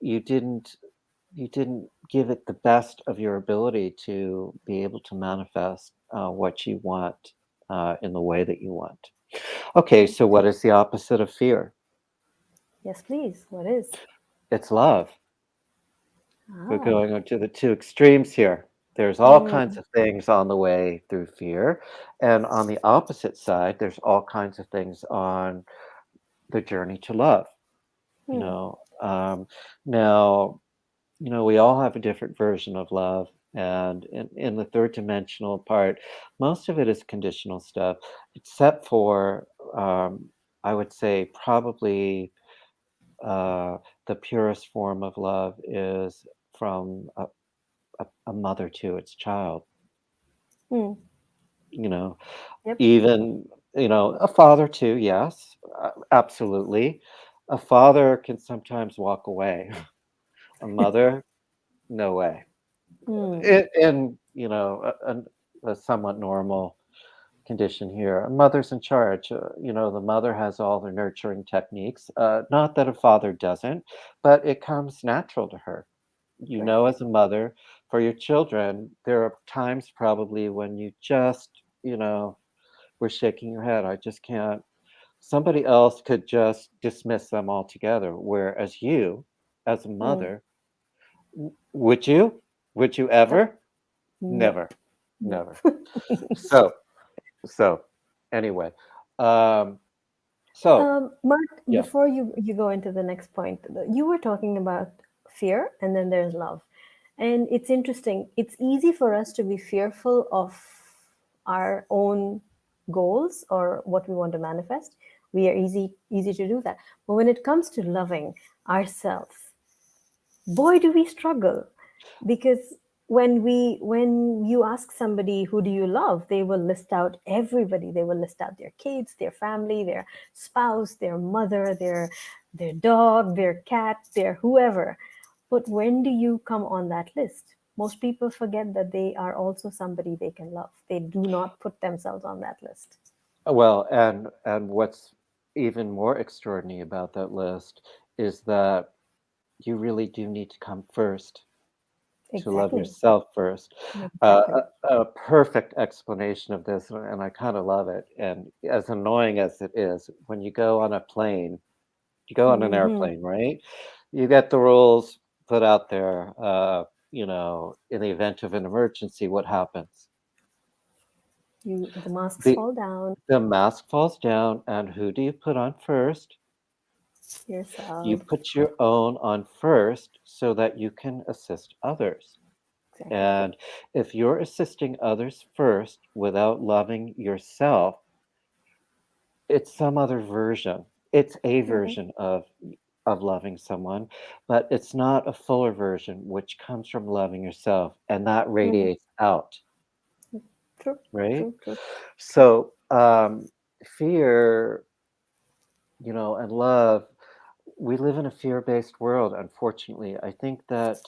you didn't you didn't give it the best of your ability to be able to manifest what you want in the way that you want. Okay, so what is the opposite of fear? Yes, please. What is? It's love. We're Ah. going on to the two extremes here. There's all kinds Hmm. of things on the way through fear, and on the opposite side, there's all kinds of things on the journey to love. You Hmm. know, now, we all have a different version of love, and in the third dimensional part, most of it is conditional stuff, except for I would say probably uh, the purest form of love is from a mother to its child. Hmm. You know, Yep. even a father too. Yes, absolutely. A father can sometimes walk away. A mother, no way. Hmm. In a somewhat normal condition here, a mother's in charge. The mother has all the nurturing techniques. Not that a father doesn't, but it comes natural to her. you Right. know, as a mother, for your children, there are times probably when you just, you know, were shaking your head. I just can't. Somebody else could just dismiss them altogether. Whereas you, as a Mm. mother, would you? Would you Nope. ever? Nope. Never, Nope. never. So, so anyway, um, so Mark, yeah. before you go into the next point, you were talking about fear, and then there's love, and it's interesting. It's easy for us to be fearful of our own goals or what we want to manifest. We are easy to do that. But when it comes to loving ourselves, boy, do we struggle, because when you ask somebody who do you love, they will list out everybody. They will list out their kids, their family, their spouse, their mother, their dog, their cat, their whoever. But when do you come on that list? Most people forget that they are also somebody they can love. They do not put themselves on that list. Well, and what's even more extraordinary about that list is that you really do need to come first to love Exactly. yourself first. Exactly. A perfect explanation of this, and I kind of love it. And as annoying as it is, when you go on a plane, you go on an Hmm. airplane, right? You get the rules put out there. You know, in the event of an emergency, what happens? The masks The fall down. the mask falls down, and who do you put on first? You Yourself. put your own on first so that you can assist others. Exactly. And if you're assisting others first without loving yourself, it's some other version. It's a Mhm. version of loving someone, but it's not a fuller version which comes from loving yourself, and that Mhm. radiates out, True, right? true, true. So, fear, you know, and love, we live in a fear-based world, unfortunately. I think that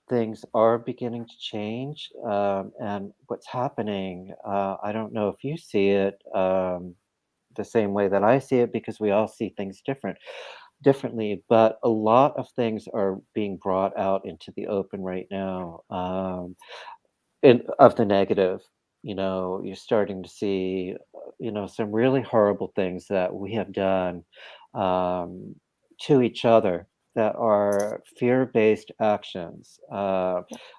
things are beginning to change, and what's happening, I don't know if you see it the same way that I see it, because we all see things differently, but a lot of things are being brought out into the open right now. Of the negative, you know, you're starting to see, you know, some really horrible things that we have done um, to each other that are fear-based actions,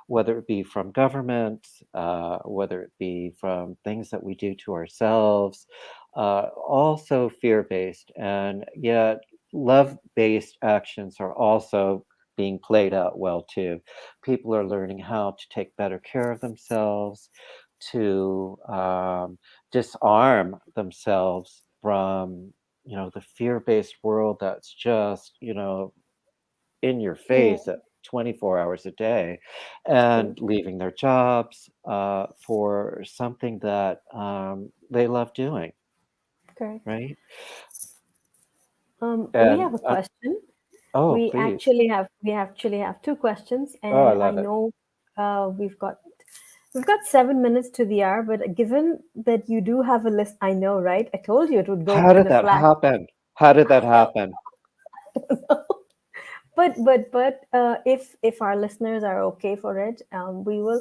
whether it be from government, whether it be from things that we do to ourselves, also fear-based, and yet love-based actions are also being played out well too. People are learning how to take better care of themselves, to disarm themselves from, you know, the fear-based world that's just, you know, in your Yeah, face at 24 hours a day, true. and leaving their jobs for something that they love doing, Correct. right? We And have a question. oh, We please. actually have two questions, Oh, I and I love it. know we've got 7 minutes to the hour. But given that you do have a list, I know, right? I told you it would go How in did a that flash. happen? How did that happen? But if our listeners are okay for it, we will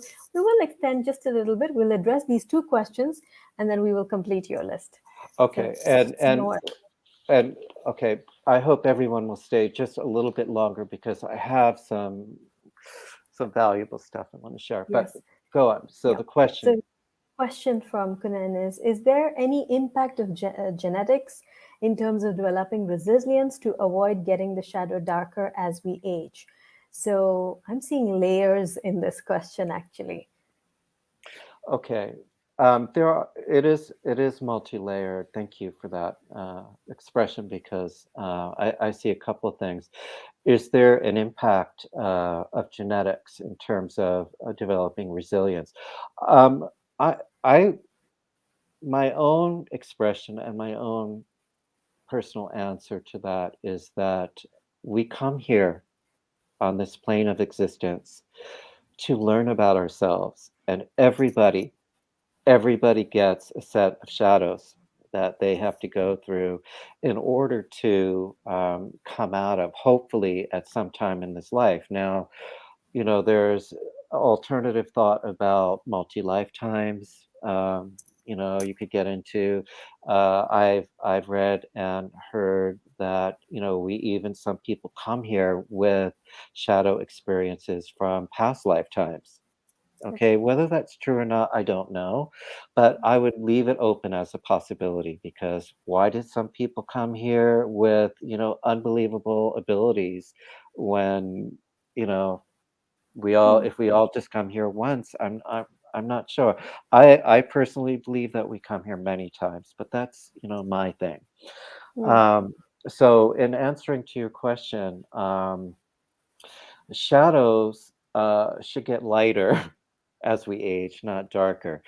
extend just a little bit. We'll address these two questions, and then we will complete your list. Okay, Okay, so no worries. and okay, I hope everyone will stay just a little bit longer because I have some valuable stuff I want to share. But Yes, go on. So yeah. the question, So question from Kunan is there any impact of genetics in terms of developing resilience to avoid getting the shadow darker as we age? So I'm seeing layers in this question actually. okay, it is multi-layered. Thank you for that expression because I see a couple of things. Is there an impact of genetics in terms of developing resilience? Um, I, I, my own expression and my own personal answer to that is that we come here on this plane of existence to learn about ourselves, and everybody gets a set of shadows. that they have to go through in order to come out of, hopefully, at some time in this life. Now, there's alternative thought about multi-lifetimes. You could get into. I've read and heard that we even some people come here with shadow experiences from past lifetimes. Okay, Okay. whether that's true or not, I don't know, but I would leave it open as a possibility because why did some people come here with unbelievable abilities when you know we all Hmm. if we all just come here once, I'm not sure. I personally believe that we come here many times, but that's, my thing. Hmm. Um, so in answering to your question, shadows should get lighter as we age, not darker.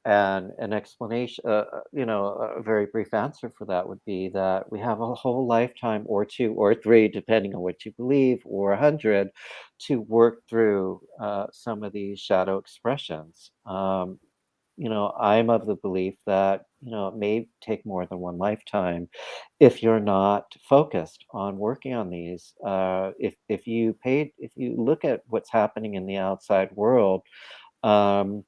And an explanation, a very brief answer for that would be that we have a whole lifetime or two or three, depending on what you believe, or 100 to work through some of these shadow expressions. I'm of the belief that, it may take more than one lifetime if you're not focused on working on these. If you look at what's happening in the outside world, um,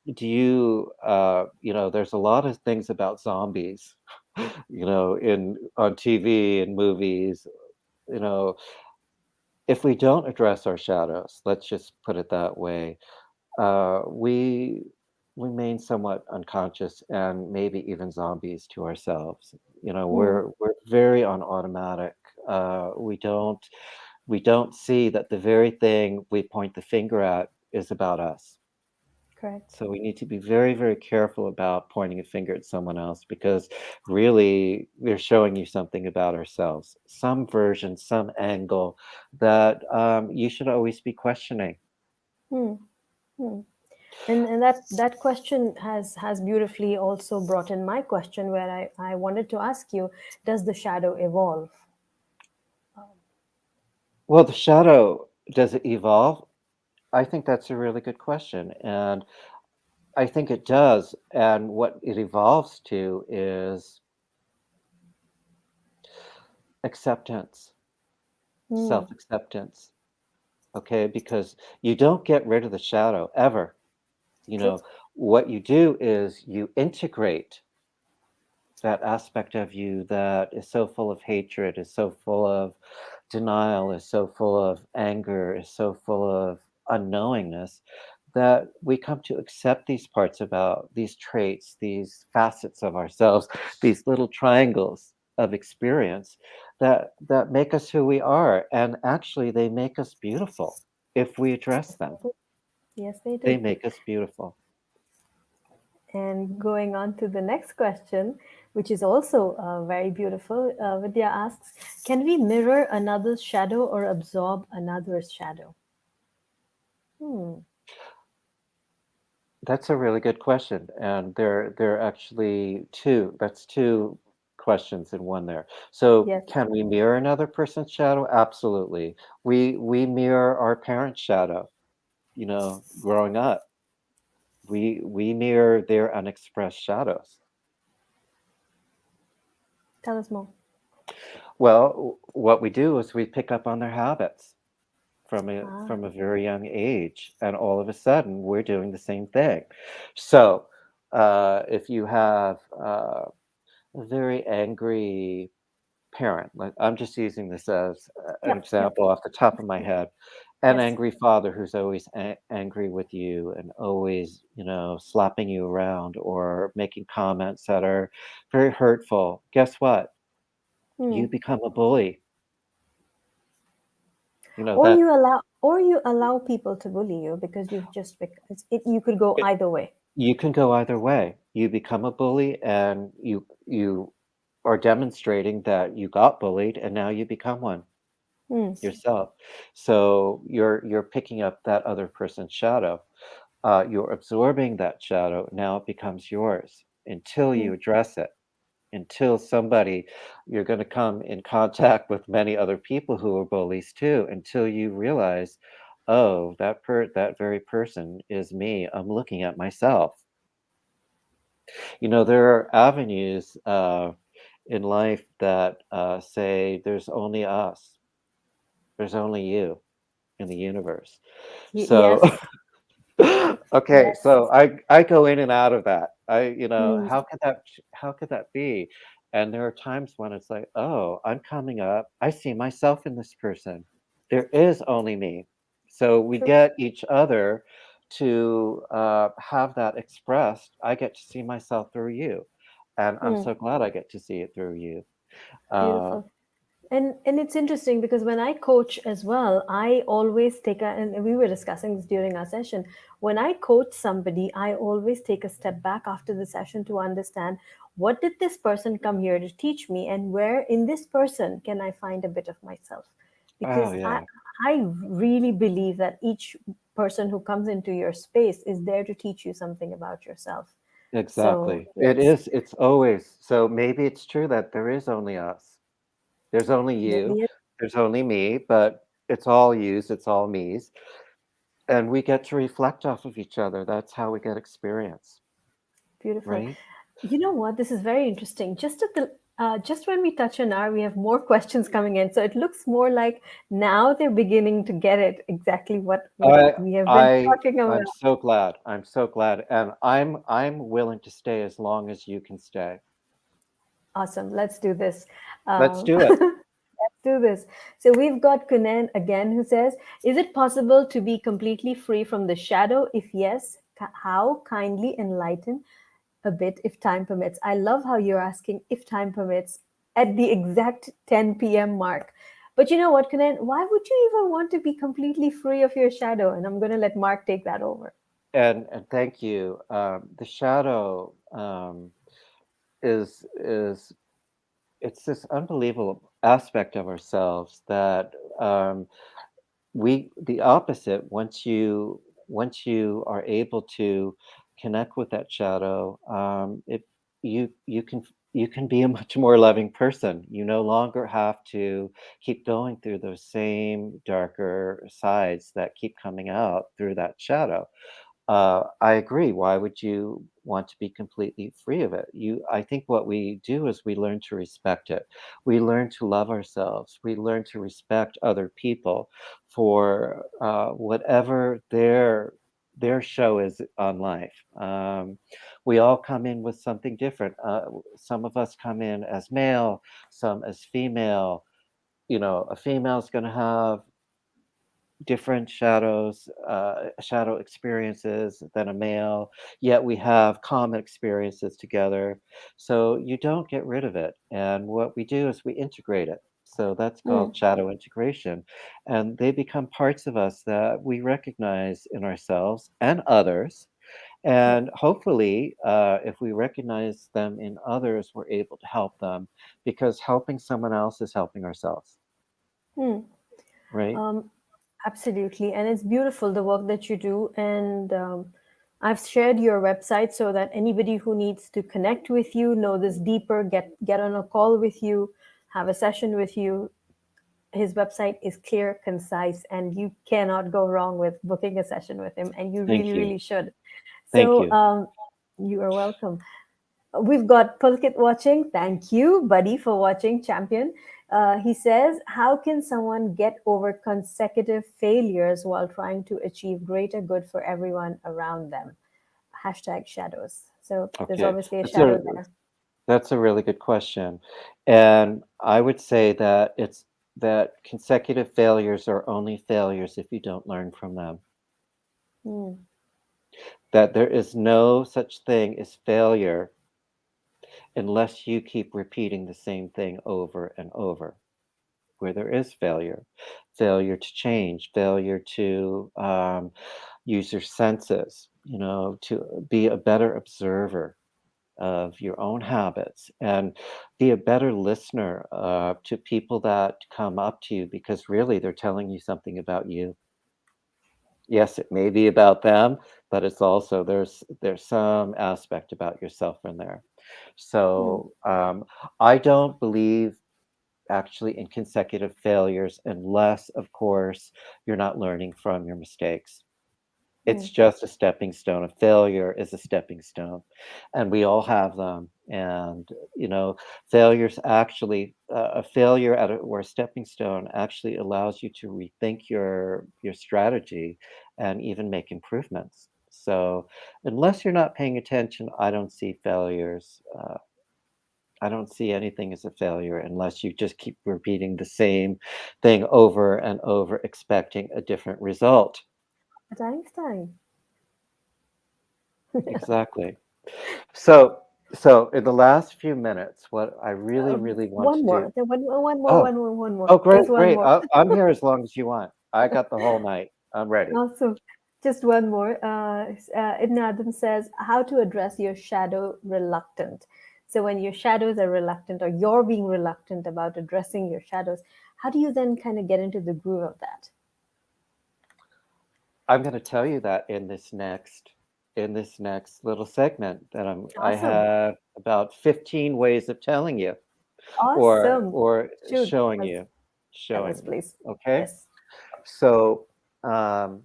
there's a lot of things about zombies, in on TV and movies, you know, if we don't address our shadows, let's just put it that way, we remain somewhat unconscious and maybe even zombies to ourselves. Hmm. We're very on automatic. We don't see that the very thing we point the finger at is about us. Correct. So we need to be very, very careful about pointing a finger at someone else because really they're showing you something about ourselves, some version, some angle that you should always be questioning. Hmm. Hmm. And that question has beautifully also brought in my question, where I wanted to ask you, does the shadow evolve? Well, the shadow, does it evolve? I think that's a really good question. And I think it does. And what it evolves to is acceptance, Hmm. self acceptance. Okay. Because you don't get rid of the shadow ever. You True. know, what you do is you integrate that aspect of you that is so full of hatred, is so full of denial, is so full of anger, is so full of unknowingness, that we come to accept these parts about these traits, these facets of ourselves, these little triangles of experience that make us who we are. And actually they make us beautiful if we address them. Yes, they They do. make us beautiful. And going on to the next question, which is also very beautiful, Vidya asks, can we mirror another's shadow or absorb another's shadow? Hmm. That's a really good question, and there are actually two. That's two questions in one there. So, Yes. can we mirror another person's shadow? Absolutely. We mirror our parents' shadow, growing up. We mirror their unexpressed shadows. Tell us more. Well, what we do is we pick up on their habits Ah. from a very young age, and all of a sudden we're doing the same thing. So, if you have a very angry parent, like I'm just using this as an Yep. Yep. example off the top of my head, an Yes. angry father who's always angry with you and always, slapping you around or making comments that are very hurtful. Guess what? Hmm. You become a bully. You know Or that you allow people to bully you because you could go it, either way. you can go either way. You become a bully and you are demonstrating that you got bullied and now you become one Hmm. yourself. So you're picking up that other person's shadow. You're absorbing that shadow. Now it becomes yours until Hmm. you address it. Until somebody, you're going to come in contact with many other people who are bullies too. Until you realize, oh, that very person is me. I'm looking at myself. There are avenues in life that say there's only us, there's only you in the universe. So, Yes, okay, yes. so I go in and out of that. Mm, How could that be? And there are times when it's like, oh, I'm coming up. I see myself in this person. There is only me. So we true. get each other to have that expressed. I get to see myself through you, and I'm Mm, so glad I get to see it through you. Uh, beautiful. And it's interesting because when I coach as well, I always take a, and we were discussing this during our session. When I coach somebody, I always take a step back after the session to understand what did this person come here to teach me, and where in this person can I find a bit of myself? oh Because yeah, I really believe that each person who comes into your space is there to teach you something about yourself. So exactly. It yes, is. It's always so. Maybe it's true that there is only us. There's only you, maybe it's there's only me, but it's all yous, it's all me's, and we get to reflect off of each other. That's how we get experience, beautiful. right? You know what? This is very interesting. Just when we touch on R, we have more questions coming in. So it looks more like now they're beginning to get it exactly what I we have been I talking about. I'm so glad. I'm so glad, and I'm willing to stay as long as you can stay. Awesome. Let's do this. Let's do it. Let's do this. So we've got Kunan again who says, "Is it possible to be completely free from the shadow? If yes, how? Kindly enlighten a bit if time permits." I love how you're asking if time permits at the exact 10 p.m. mark. But you know what, Kunan? Why would you even want to be completely free of your shadow? And I'm going to let Mark take that over. And thank you. The shadow is it's this unbelievable aspect of ourselves that we the opposite once you are able to connect with that shadow, it you can be a much more loving person. You no longer have to keep going through those same darker sides that keep coming out through that shadow. I agree. Why would you want to be completely free of it? I think what we do is we learn to respect it. We learn to love ourselves. We learn to respect other people for whatever their show is on life. We all come in with something different. Some of us come in as male, some as female. A female is going to have different shadow experiences than a male, yet we have common experiences together. So you don't get rid of it. And what we do is we integrate it. So that's Hmm. called shadow integration. And they become parts of us that we recognize in ourselves and others. Yeah. And hopefully, if we recognize them in others, we're able to help them because helping someone else is helping ourselves, Hmm. right? Um, Absolutely. And it's beautiful the work that you do. And I've shared your website so that anybody who needs to connect with you, know this deeper, get on a call with you, have a session with you. His website is clear, concise, and you cannot go wrong with booking a session with him. And you Thank really, you. really should. Thank So you. you are welcome. We've got Pulkit watching. Thank you, buddy, for watching, champion. He says, how can someone get over consecutive failures while trying to achieve greater good for everyone around them? Hashtag shadows. So there's Okay. obviously a That's a shadow there. that's a really good question. And I would say that it's that consecutive failures are only failures if you don't learn from them. Hmm. That there is no such thing as failure unless you keep repeating the same thing over and over. Where there is failure to change, failure to use your senses, to be a better observer of your own habits and be a better listener to people that come up to you because really they're telling you something about you. Yes, it may be about them, but it's also there's some aspect about yourself in there. Hmm. So I don't believe actually in consecutive failures unless, of course, you're not learning from your mistakes. Hmm. It's just a stepping stone. A failure is a stepping stone, and we all have them. And failures actually, a failure or a stepping stone actually allows you to rethink your strategy and even make improvements. So, unless you're not paying attention, I don't see failures. I don't see anything as a failure unless you just keep repeating the same thing over and over, expecting a different result. But Einstein. Exactly. So, so in the last few minutes, what I really, really want One to do. more. One more. Oh, One more. oh, Just great, one great. more. I'm here as long as you want. I got the whole night. I'm ready. Also, just one more. Ibn Adam says how to address your shadow reluctant. So when your shadows are reluctant, or you're being reluctant about addressing your shadows, how do you then kind of get into the groove of that? I'm going to tell you that in this next little segment that I Awesome. have about 15 ways of telling you or Awesome. or Shoot. showing you, Tell us, showing you. please. Okay? Yes. So, um,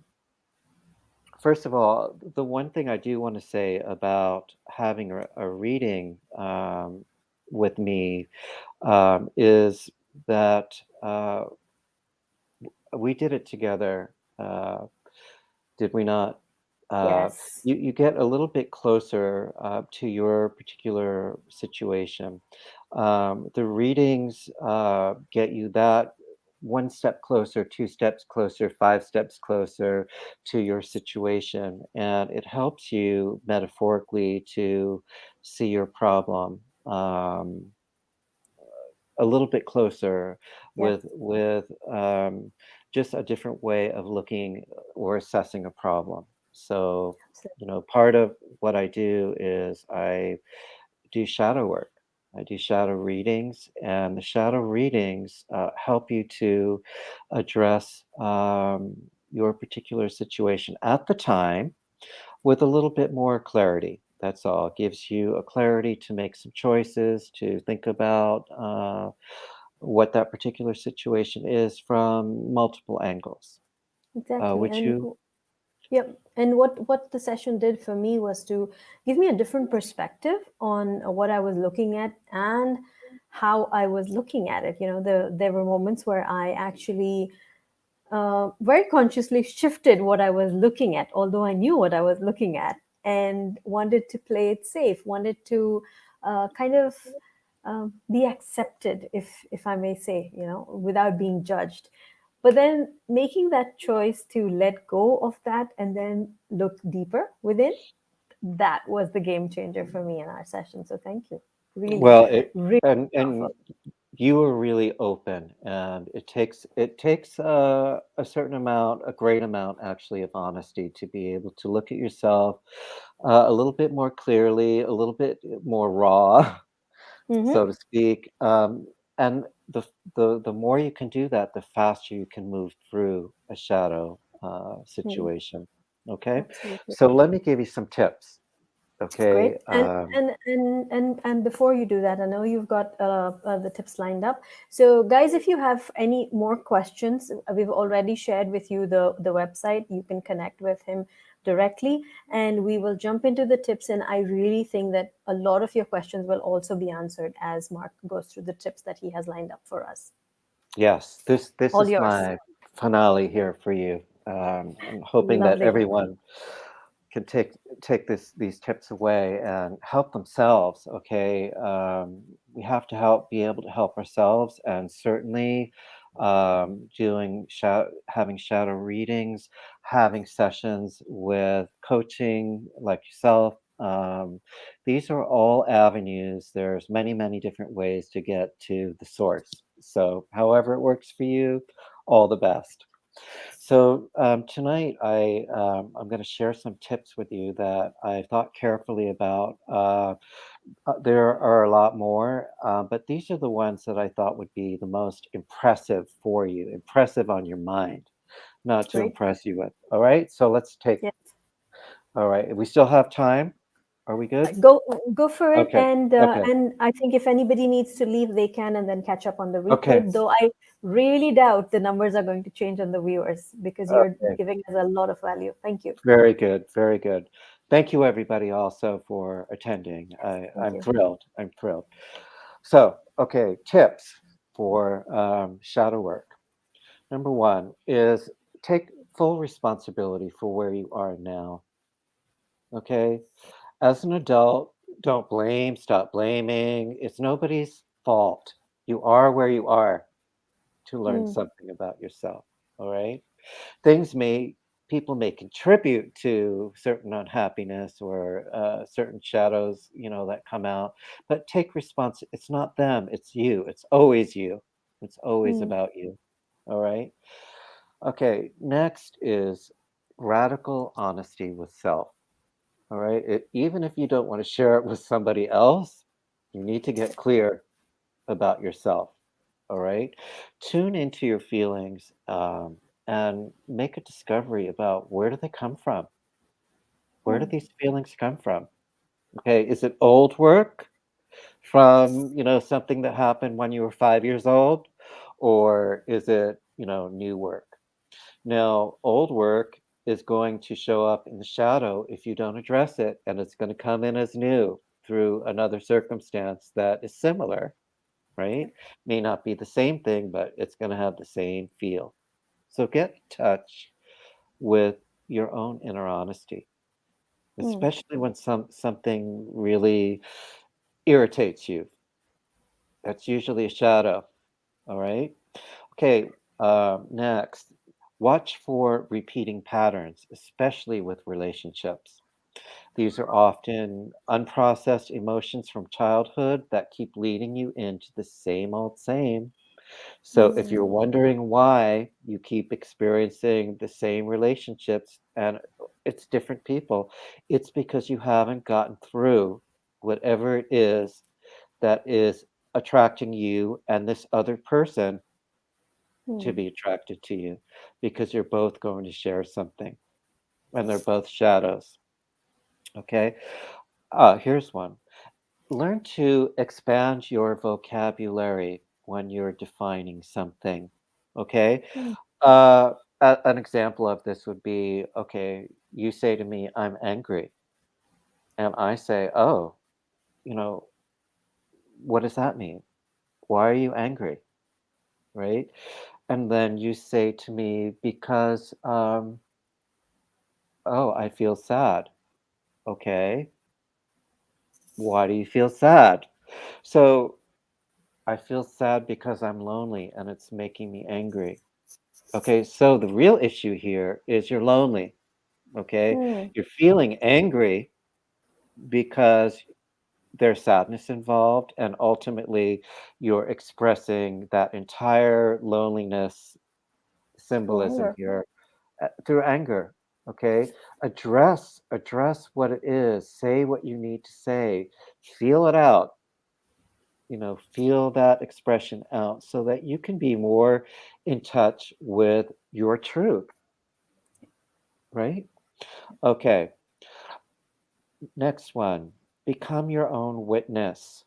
first of all, the one thing I do want to say about having a reading with me is that we did it together. Did we not? Uh, Yes. you get a little bit closer to your particular situation. The readings get you that one step closer, two steps closer, five steps closer to your situation, and it helps you metaphorically to see your problem. A little bit closer Yes. with just a different way of looking or assessing a problem. So, Absolutely. part of what I do is I do shadow work. I do shadow readings, and the shadow readings help you to address your particular situation at the time with a little bit more clarity. That's all. It gives you a clarity to make some choices, to think about what that particular situation is from multiple angles. Exactly. Would And you? yep. And what the session did for me was to give me a different perspective on what I was looking at and how I was looking at it. There were moments where I actually very consciously shifted what I was looking at, although I knew what I was looking at, and wanted to play it safe, wanted to kind of be accepted, if I may say, without being judged. But then making that choice to let go of that and then look deeper within, that was the game changer for me in our session. So thank you. Really, Well, really and powerful. you were really open, and it takes a certain amount, a great amount actually, of honesty to be able to look at yourself a little bit more clearly, a little bit more raw, so Hmm. to speak. And the more you can do that, the faster you can move through a shadow situation. Okay, Absolutely. so let me give you some tips. Great. Okay. And before you do that, I know you've got the tips lined up. So, guys, if you have any more questions, we've already shared with you the website. You can connect with him directly, and we will jump into the tips. And I really think that a lot of your questions will also be answered as Mark goes through the tips that he has lined up for us. Yes, this All is yours. my finale here for you. I'm hoping that Lovely. everyone can take these tips away and help themselves. Okay, we have to be able to help ourselves, and certainly having shadow readings, having sessions with coaching like yourself. These are all avenues. There's many different ways to get to the source. So, however it works for you, all the best. So tonight, I'm going to share some tips with you that I thought carefully about. There are a lot more, but these are the ones that I thought would be the most impressive for you, impressive on your mind, not to Great. impress you with. All right, so let's take. Yes. All right, we still have time. Are we good? Go for it, Okay. Okay. and I think if anybody needs to leave, they can, and then catch up on the replay. Okay. Though I really doubt the numbers are going to change on the viewers because you're Okay. giving us a lot of value. Thank you. Very good. Very good. Thank you, everybody, also for attending. Thank I'm you. thrilled. I'm thrilled. So, okay, tips for shadow work. Number one is take full responsibility for where you are now. Okay. As an adult, don't blame, stop blaming. It's nobody's fault. You are where you are to learn Mm, something about yourself. All right. Things may, people may contribute to certain unhappiness or certain shadows, that come out, but take response. It's not them, it's you. It's always you. It's always mm, about you. All right. Okay. Next is radical honesty with self. All right. Even if you don't want to share it with somebody else, you need to get clear about yourself. All right. Tune into your feelings and make a discovery about where do they come from? Where do mm, these feelings come from? Okay. Is it old work from, something that happened when you were 5 years old? Or is it, new work? Now, old work is going to show up in the shadow if you don't address it, and it's going to come in as new through another circumstance that is similar, right? yep, May not be the same thing, but it's going to have the same feel. So get in touch with your own inner honesty, mm, especially when something really irritates you. That's usually a shadow. All right. Okay. Next, watch for repeating patterns, especially with relationships. These are often unprocessed emotions from childhood that keep leading you into the same old same. So if mm, you're wondering why you keep experiencing the same relationships and it's different people, it's because you haven't gotten through whatever it is that is attracting you and this other person to mm, be attracted to you because you're both going to share something and they're both shadows. Okay. Here's one. Learn to expand your vocabulary when you're defining something. Okay. mm, Uh, an example of this would be okay, you say to me, I'm angry. And I say, oh, you know, what does that mean? Why are you angry? Right. And then you say to me, because, oh, I feel sad. Okay. Why do you feel sad? So I feel sad because I'm lonely and it's making me angry. Okay. So the real issue here is you're lonely. Okay. mm, You're feeling angry because there's sadness involved, and ultimately you're expressing that entire loneliness through symbolism anger. here through anger. Okay, address what it is. Say what you need to say. Feel it out. Feel that expression out so that you can be more in touch with your truth. Right? Okay. Next one. Become your own witness.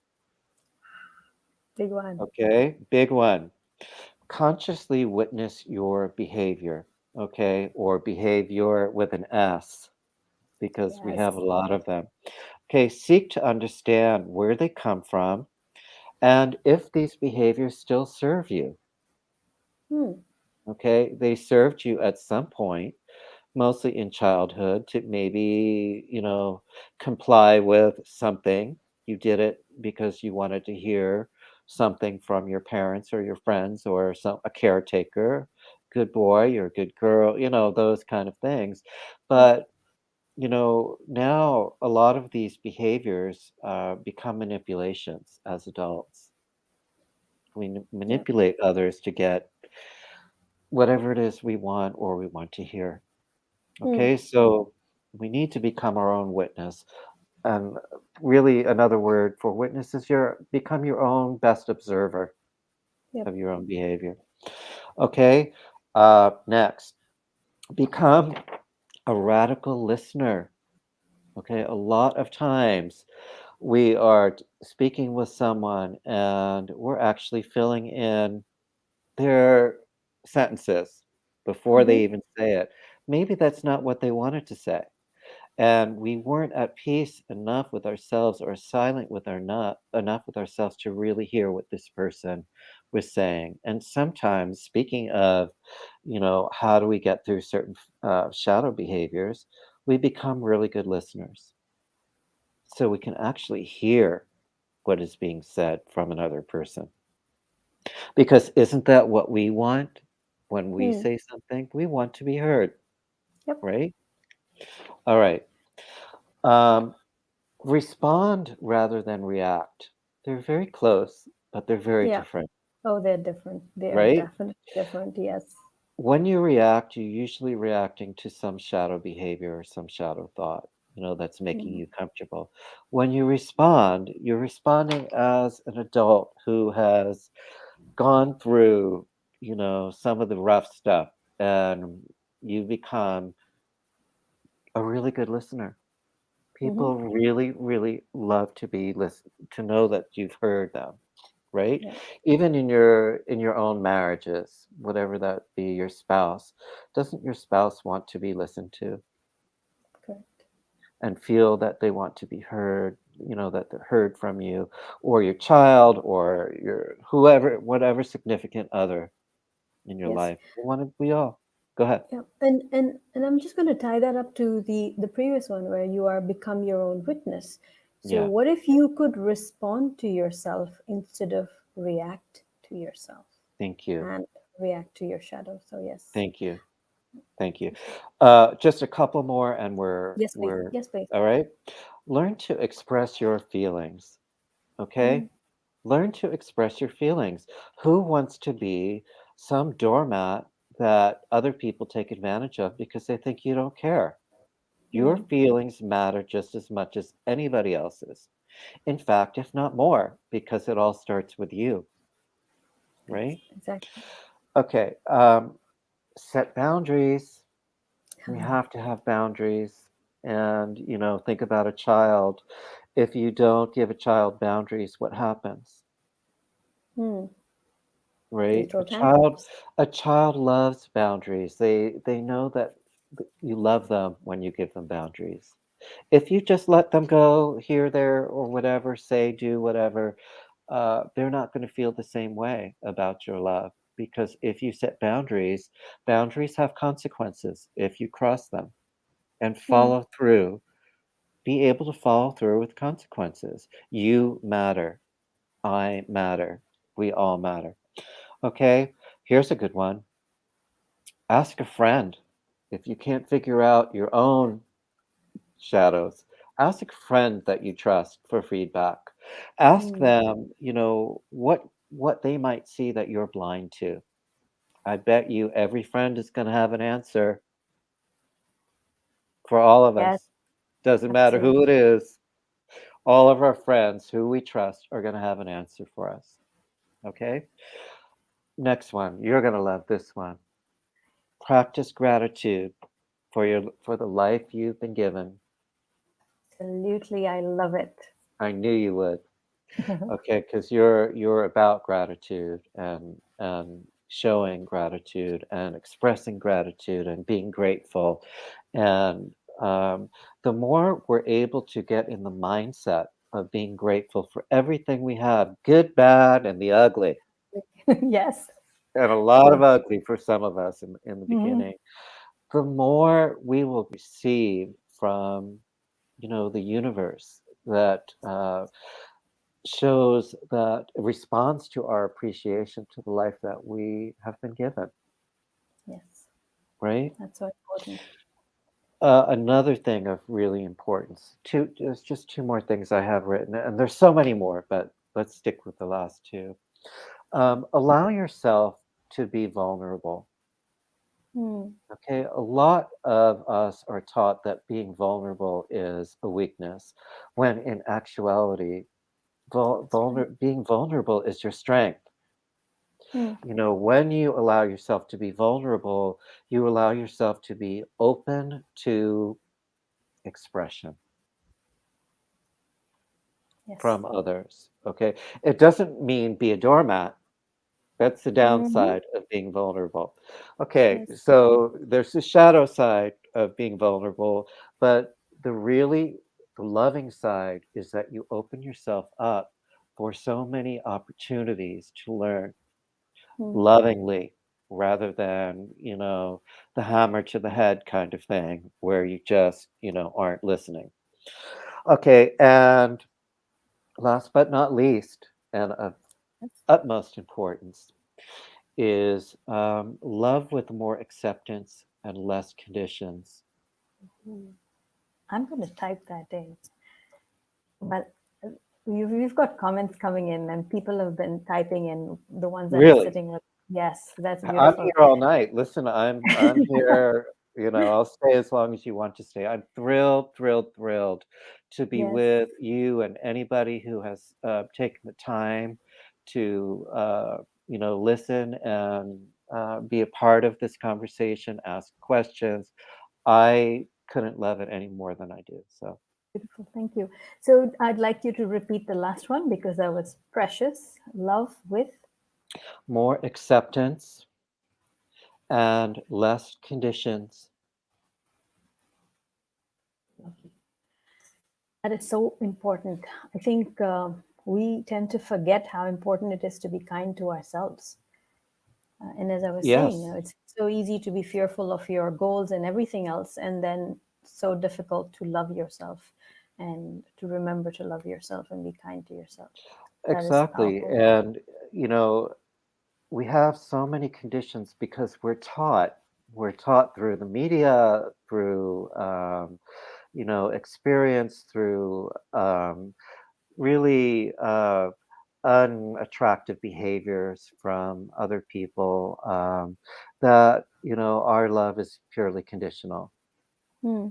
Big one. Okay, big one. Consciously witness your behavior, okay, or behavior with an S, because we have Yes. a lot of them. Okay, seek to understand where they come from and if these behaviors still serve you. Mm, Okay, they served you at some point, mostly in childhood, to maybe, comply with something. You did it because you wanted to hear something from your parents or your friends or a caretaker. Good boy, you're a good girl, those kind of things. yep. But, now a lot of these behaviors become manipulations as adults. We Yep. manipulate others to get whatever it is we want or we want to hear. Mm, Okay, so we need to become our own witness. And really, another word for witness is become your own best observer yep. of your own behavior. Okay, next, become a radical listener. Okay, a lot of times we are speaking with someone and we're actually filling in their sentences before they Mm-hmm. even say it. Maybe that's not what they wanted to say. And we weren't at peace enough with ourselves or silent with our not enough with ourselves to really hear what this person was saying. And sometimes, speaking of, how do we get through certain shadow behaviors, we become really good listeners. So we can actually hear what is being said from another person. Because isn't that what we want when we Hmm. say something? We want to be heard, Yep. right? All right. Um, Respond rather than react. They're very close, but they're very Yeah. different, Oh, they're different. They are right? definitely different. Yes. When you react, you're usually reacting to some shadow behavior or some shadow thought, that's making Hmm. you comfortable. When you respond, you're responding as an adult who has gone through, some of the rough stuff, and you become a really good listener. Mm-hmm. People really, really love to be listen to know that you've heard them, right? Yeah. Even in your own marriages, whatever that be, your spouse, doesn't your spouse want to be listened to Correct. and feel that they want to be heard, that they're heard from you, or your child, or your whoever, whatever significant other in your Yes. life? We all go ahead. Yeah. And I'm just going to tie that up to the previous one where you are become your own witness. So Yeah, what if you could respond to yourself instead of react to yourself thank you, and react to your shadow? So yes. thank you. Thank you. Just a couple more, and we're Yes, please. we're Yes, please. all right. Learn to express your feelings. Mm. Okay, learn to express your feelings. Who wants to be some doormat that other people take advantage of because they think you don't care? Your Mm. feelings matter just as much as anybody else's. In fact, if not more, because it all starts with you, Yes, right? exactly. Okay. Set boundaries. We Ah. have to have boundaries. And, think about a child. If you don't give a child boundaries, what happens? Mm. They Right? throw A child tantrums. a child loves boundaries. They know that you love them when you give them boundaries. If you just let them go here, there, or whatever, say, do whatever, they're not going to feel the same way about your love. Because if you set boundaries, boundaries have consequences if you cross them and Mm. follow through. Be able to follow through with consequences. You matter. I matter. We all matter. Okay, here's a good one. Ask a friend. If you can't figure out your own shadows, ask a friend that you trust for feedback. Ask Mm. them, what they might see that you're blind to. I bet you every friend is going to have an answer for all of Yes, us. Doesn't matter who it absolutely. is. All of our friends who we trust are going to have an answer for us. Okay? Next one. You're going to love this one. Practice gratitude for the life you've been given. Absolutely. I love it. I knew you would. Okay, because you're about gratitude and showing gratitude and expressing gratitude and being grateful. And the more we're able to get in the mindset of being grateful for everything we have, good, bad, and the ugly, Yes. and a lot Yes. of ugly for some of us in the Mhm. beginning, the more we will receive from the universe that shows that responds to our appreciation to the life that we have been given, Yes. right? That's so important. Another thing of really importance, there's just two more things I have written, and there's so many more, but let's stick with the last two. Allow yourself to be vulnerable. Mm. Okay, a lot of us are taught that being vulnerable is a weakness, when in actuality, That's right. being vulnerable is your strength. Mm. When you allow yourself to be vulnerable, you allow yourself to be open to expression. Yes. from others. Okay. It doesn't mean be a doormat. That's the Mm-hmm. downside of being vulnerable. Okay, Yes. so there's the shadow side of being vulnerable, but the really the loving side is that you open yourself up for so many opportunities to learn Mm. lovingly rather than, the hammer to the head kind of thing where you just, aren't listening. Okay, and last but not least, and of utmost importance, is love with more acceptance and less conditions. Mm. I'm going to type that in. But we've got comments coming in, and people have been typing in the ones that are Really, sitting with. Yes, that's I'm beautiful. here all night. Listen, I'm here. I'll stay as long as you want to stay. I'm thrilled, thrilled, thrilled to be Yes, with you and anybody who has taken the time to listen and be a part of this conversation, ask questions. I couldn't love it any more than I do. So. beautiful. Thank you. So I'd like you to repeat the last one because that was precious. Love with. More acceptance and less conditions. That is so important. I think we tend to forget how important it is to be kind to ourselves. And as I was saying, Yes, it's so easy to be fearful of your goals and everything else, and then so difficult to love yourself and to remember to love yourself and be kind to yourself. That is exactly. powerful. And, you know, we have so many conditions because we're taught through the media, through, experience, through really unattractive behaviors from other people, that, our love is purely conditional. Hmm.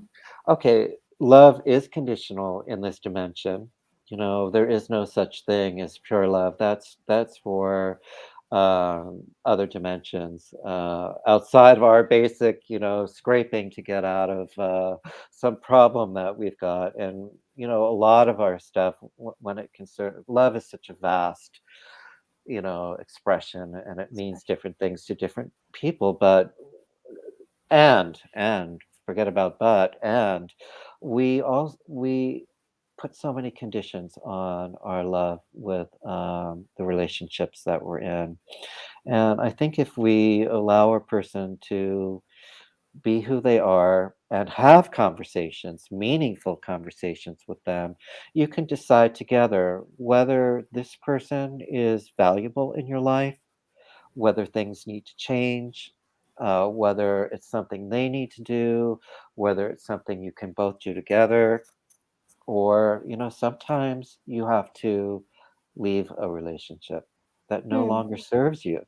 Okay, love is conditional in this dimension. There is no such thing as pure love. That's for other dimensions outside of our basic, scraping to get out of some problem that we've got. And a lot of our stuff, when it concerns love, is such a vast, expression, and it means different things to different people. But and forget about but and we put so many conditions on our love with the relationships that we're in, and I think if we allow a person to be who they are and have conversations, meaningful conversations with them, you can decide together whether this person is valuable in your life, whether things need to change, whether it's something they need to do, whether it's something you can both do together, or, sometimes you have to leave a relationship that no Hmm. longer serves you.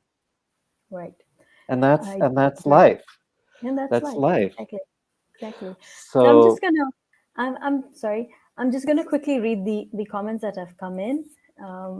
Right. And that's I and that's agree. life. And that's That's life. life. Exactly. Exactly. So So I'm sorry. I'm just gonna quickly read the comments that have come in.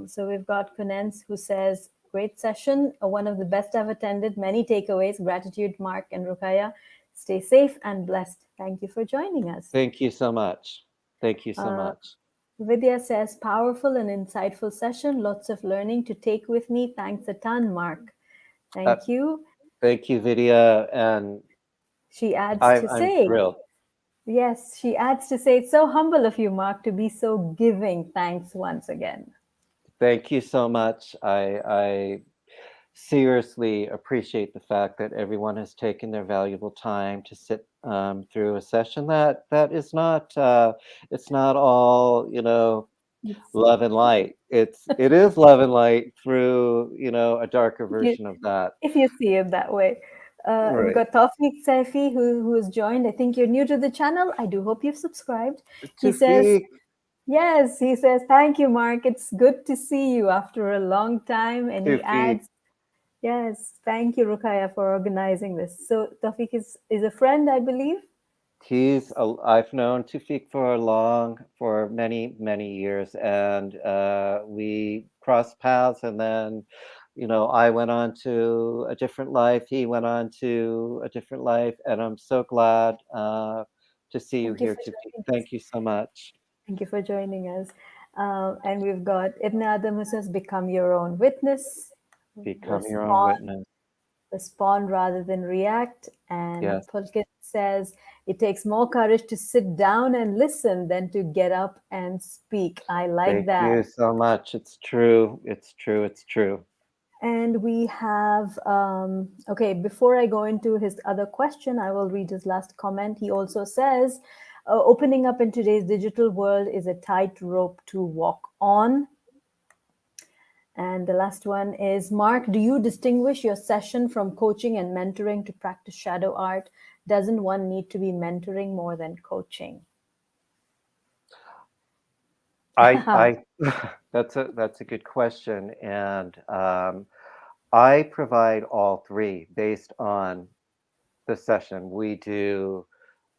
So we've got Kunens who says, "Great session, one of the best I've attended. Many takeaways. Gratitude, Mark and Ruqya. Stay safe and blessed. Thank you for joining us." thank you so much. Thank you so Uh, much. Vidya says, "Powerful and insightful session. Lots of learning to take with me. Thanks a ton, Mark." Uh, Thank you. thank you, Vidya, and She adds I'm to I'm say, thrilled. yes, she adds to say, "It's so humble of you, Mark, to be so giving. Thanks once again." Thank you so much. I seriously appreciate the fact that everyone has taken their valuable time to sit through a session that is not it's not all It's, love and light. It is love and light through a darker if you version of that. if you see it that way. We've Right. got Tawfiq Saifi who has joined. I think you're new to the channel. I do hope you've subscribed. He says, Tufik, yes, he says, "Thank you, Mark. It's good to see you after a long time." And he Tufik. adds, yes, thank you, Ruqya, for organizing this. So Tawfiq is a friend, I believe. I've known Tufik for many, many years, and we crossed paths, and then, I went on to a different life. He went on to a different life, and I'm so glad to see you Thank you here, for Tufik. joining us. Thank you so much. Thank you for joining us. And we've got Ibn Adam who says, become your own witness, Become your own respond, witness. respond rather than react. And Yes. Pulkit says, it takes more courage to sit down and listen than to get up and speak. I like Thank that. you so much. It's true. It's true. It's true. And we have, okay, before I go into his other question, I will read his last comment. He also says, opening up in today's digital world is a tightrope to walk on. And the last one is, Mark, do you distinguish your session from coaching and mentoring to practice shadow art? Doesn't one need to be mentoring more than coaching? I that's a good question, and I provide all three based on the session. We do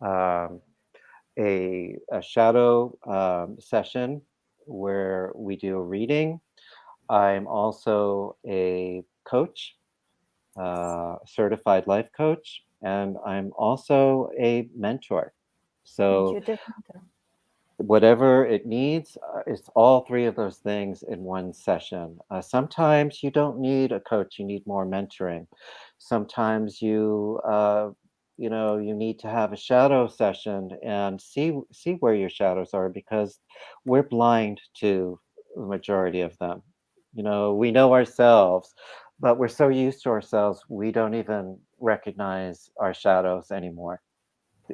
um, a shadow session where we do a reading. I'm also a coach, certified life coach, and I'm also a mentor. So Intuitive mentor. whatever it needs, it's all three of those things in one session. Sometimes you don't need a coach; you need more mentoring. Sometimes you need to have a shadow session and see where your shadows are, because we're blind to the majority of them. We know ourselves, but we're so used to ourselves, we don't even recognize our shadows anymore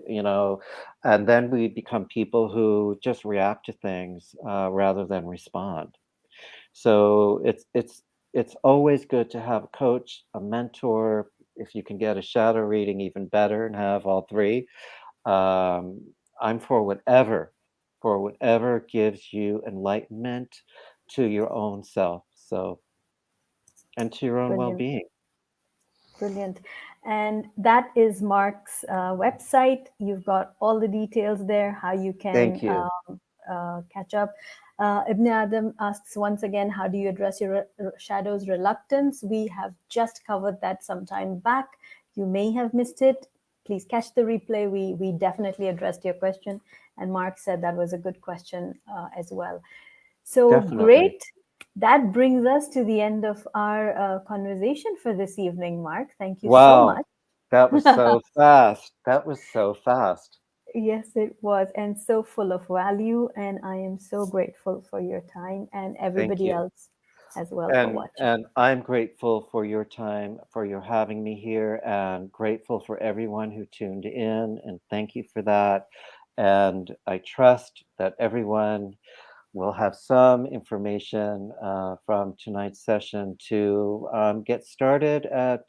you know, and then we become people who just react to things rather than respond. So it's always good to have a coach, a mentor. If you can get a shadow reading, even better, and have all three. Um, I'm for whatever gives you enlightenment to your own self, so and to your own Brilliant. well-being. Brilliant. And that is Mark's website. You've got all the details there, how you can Thank you. catch up. Ibn Adam asks once again, how do you address your shadow's reluctance? We have just covered that some time back. You may have missed it. Please catch the replay. We definitely addressed your question. And Mark said that was a good question as well. So Definitely. great. That brings us to the end of our conversation for this evening, Mark. Thank you so Wow, much. that was so fast. That was so fast. Yes, it was, and so full of value. And I am so grateful for your time and Thank everybody you. else as well for And watching. and I'm grateful for your time, for your having me here, and grateful for everyone who tuned in, and thank you for that. And I trust that everyone will have some information from tonight's session to get started at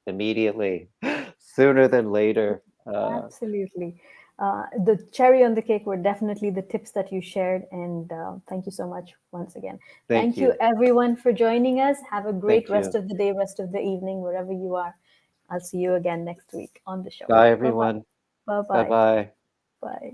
immediately, sooner than later. Absolutely. The cherry on the cake were definitely the tips that you shared. And thank you so much once again. Thank Thank you, you. everyone, for joining us. Have a great Thank rest you. of the day, rest of the evening, wherever you are. I'll see you again next week on the show. Bye, Bye bye. everyone. Bye Bye bye. bye. Bye.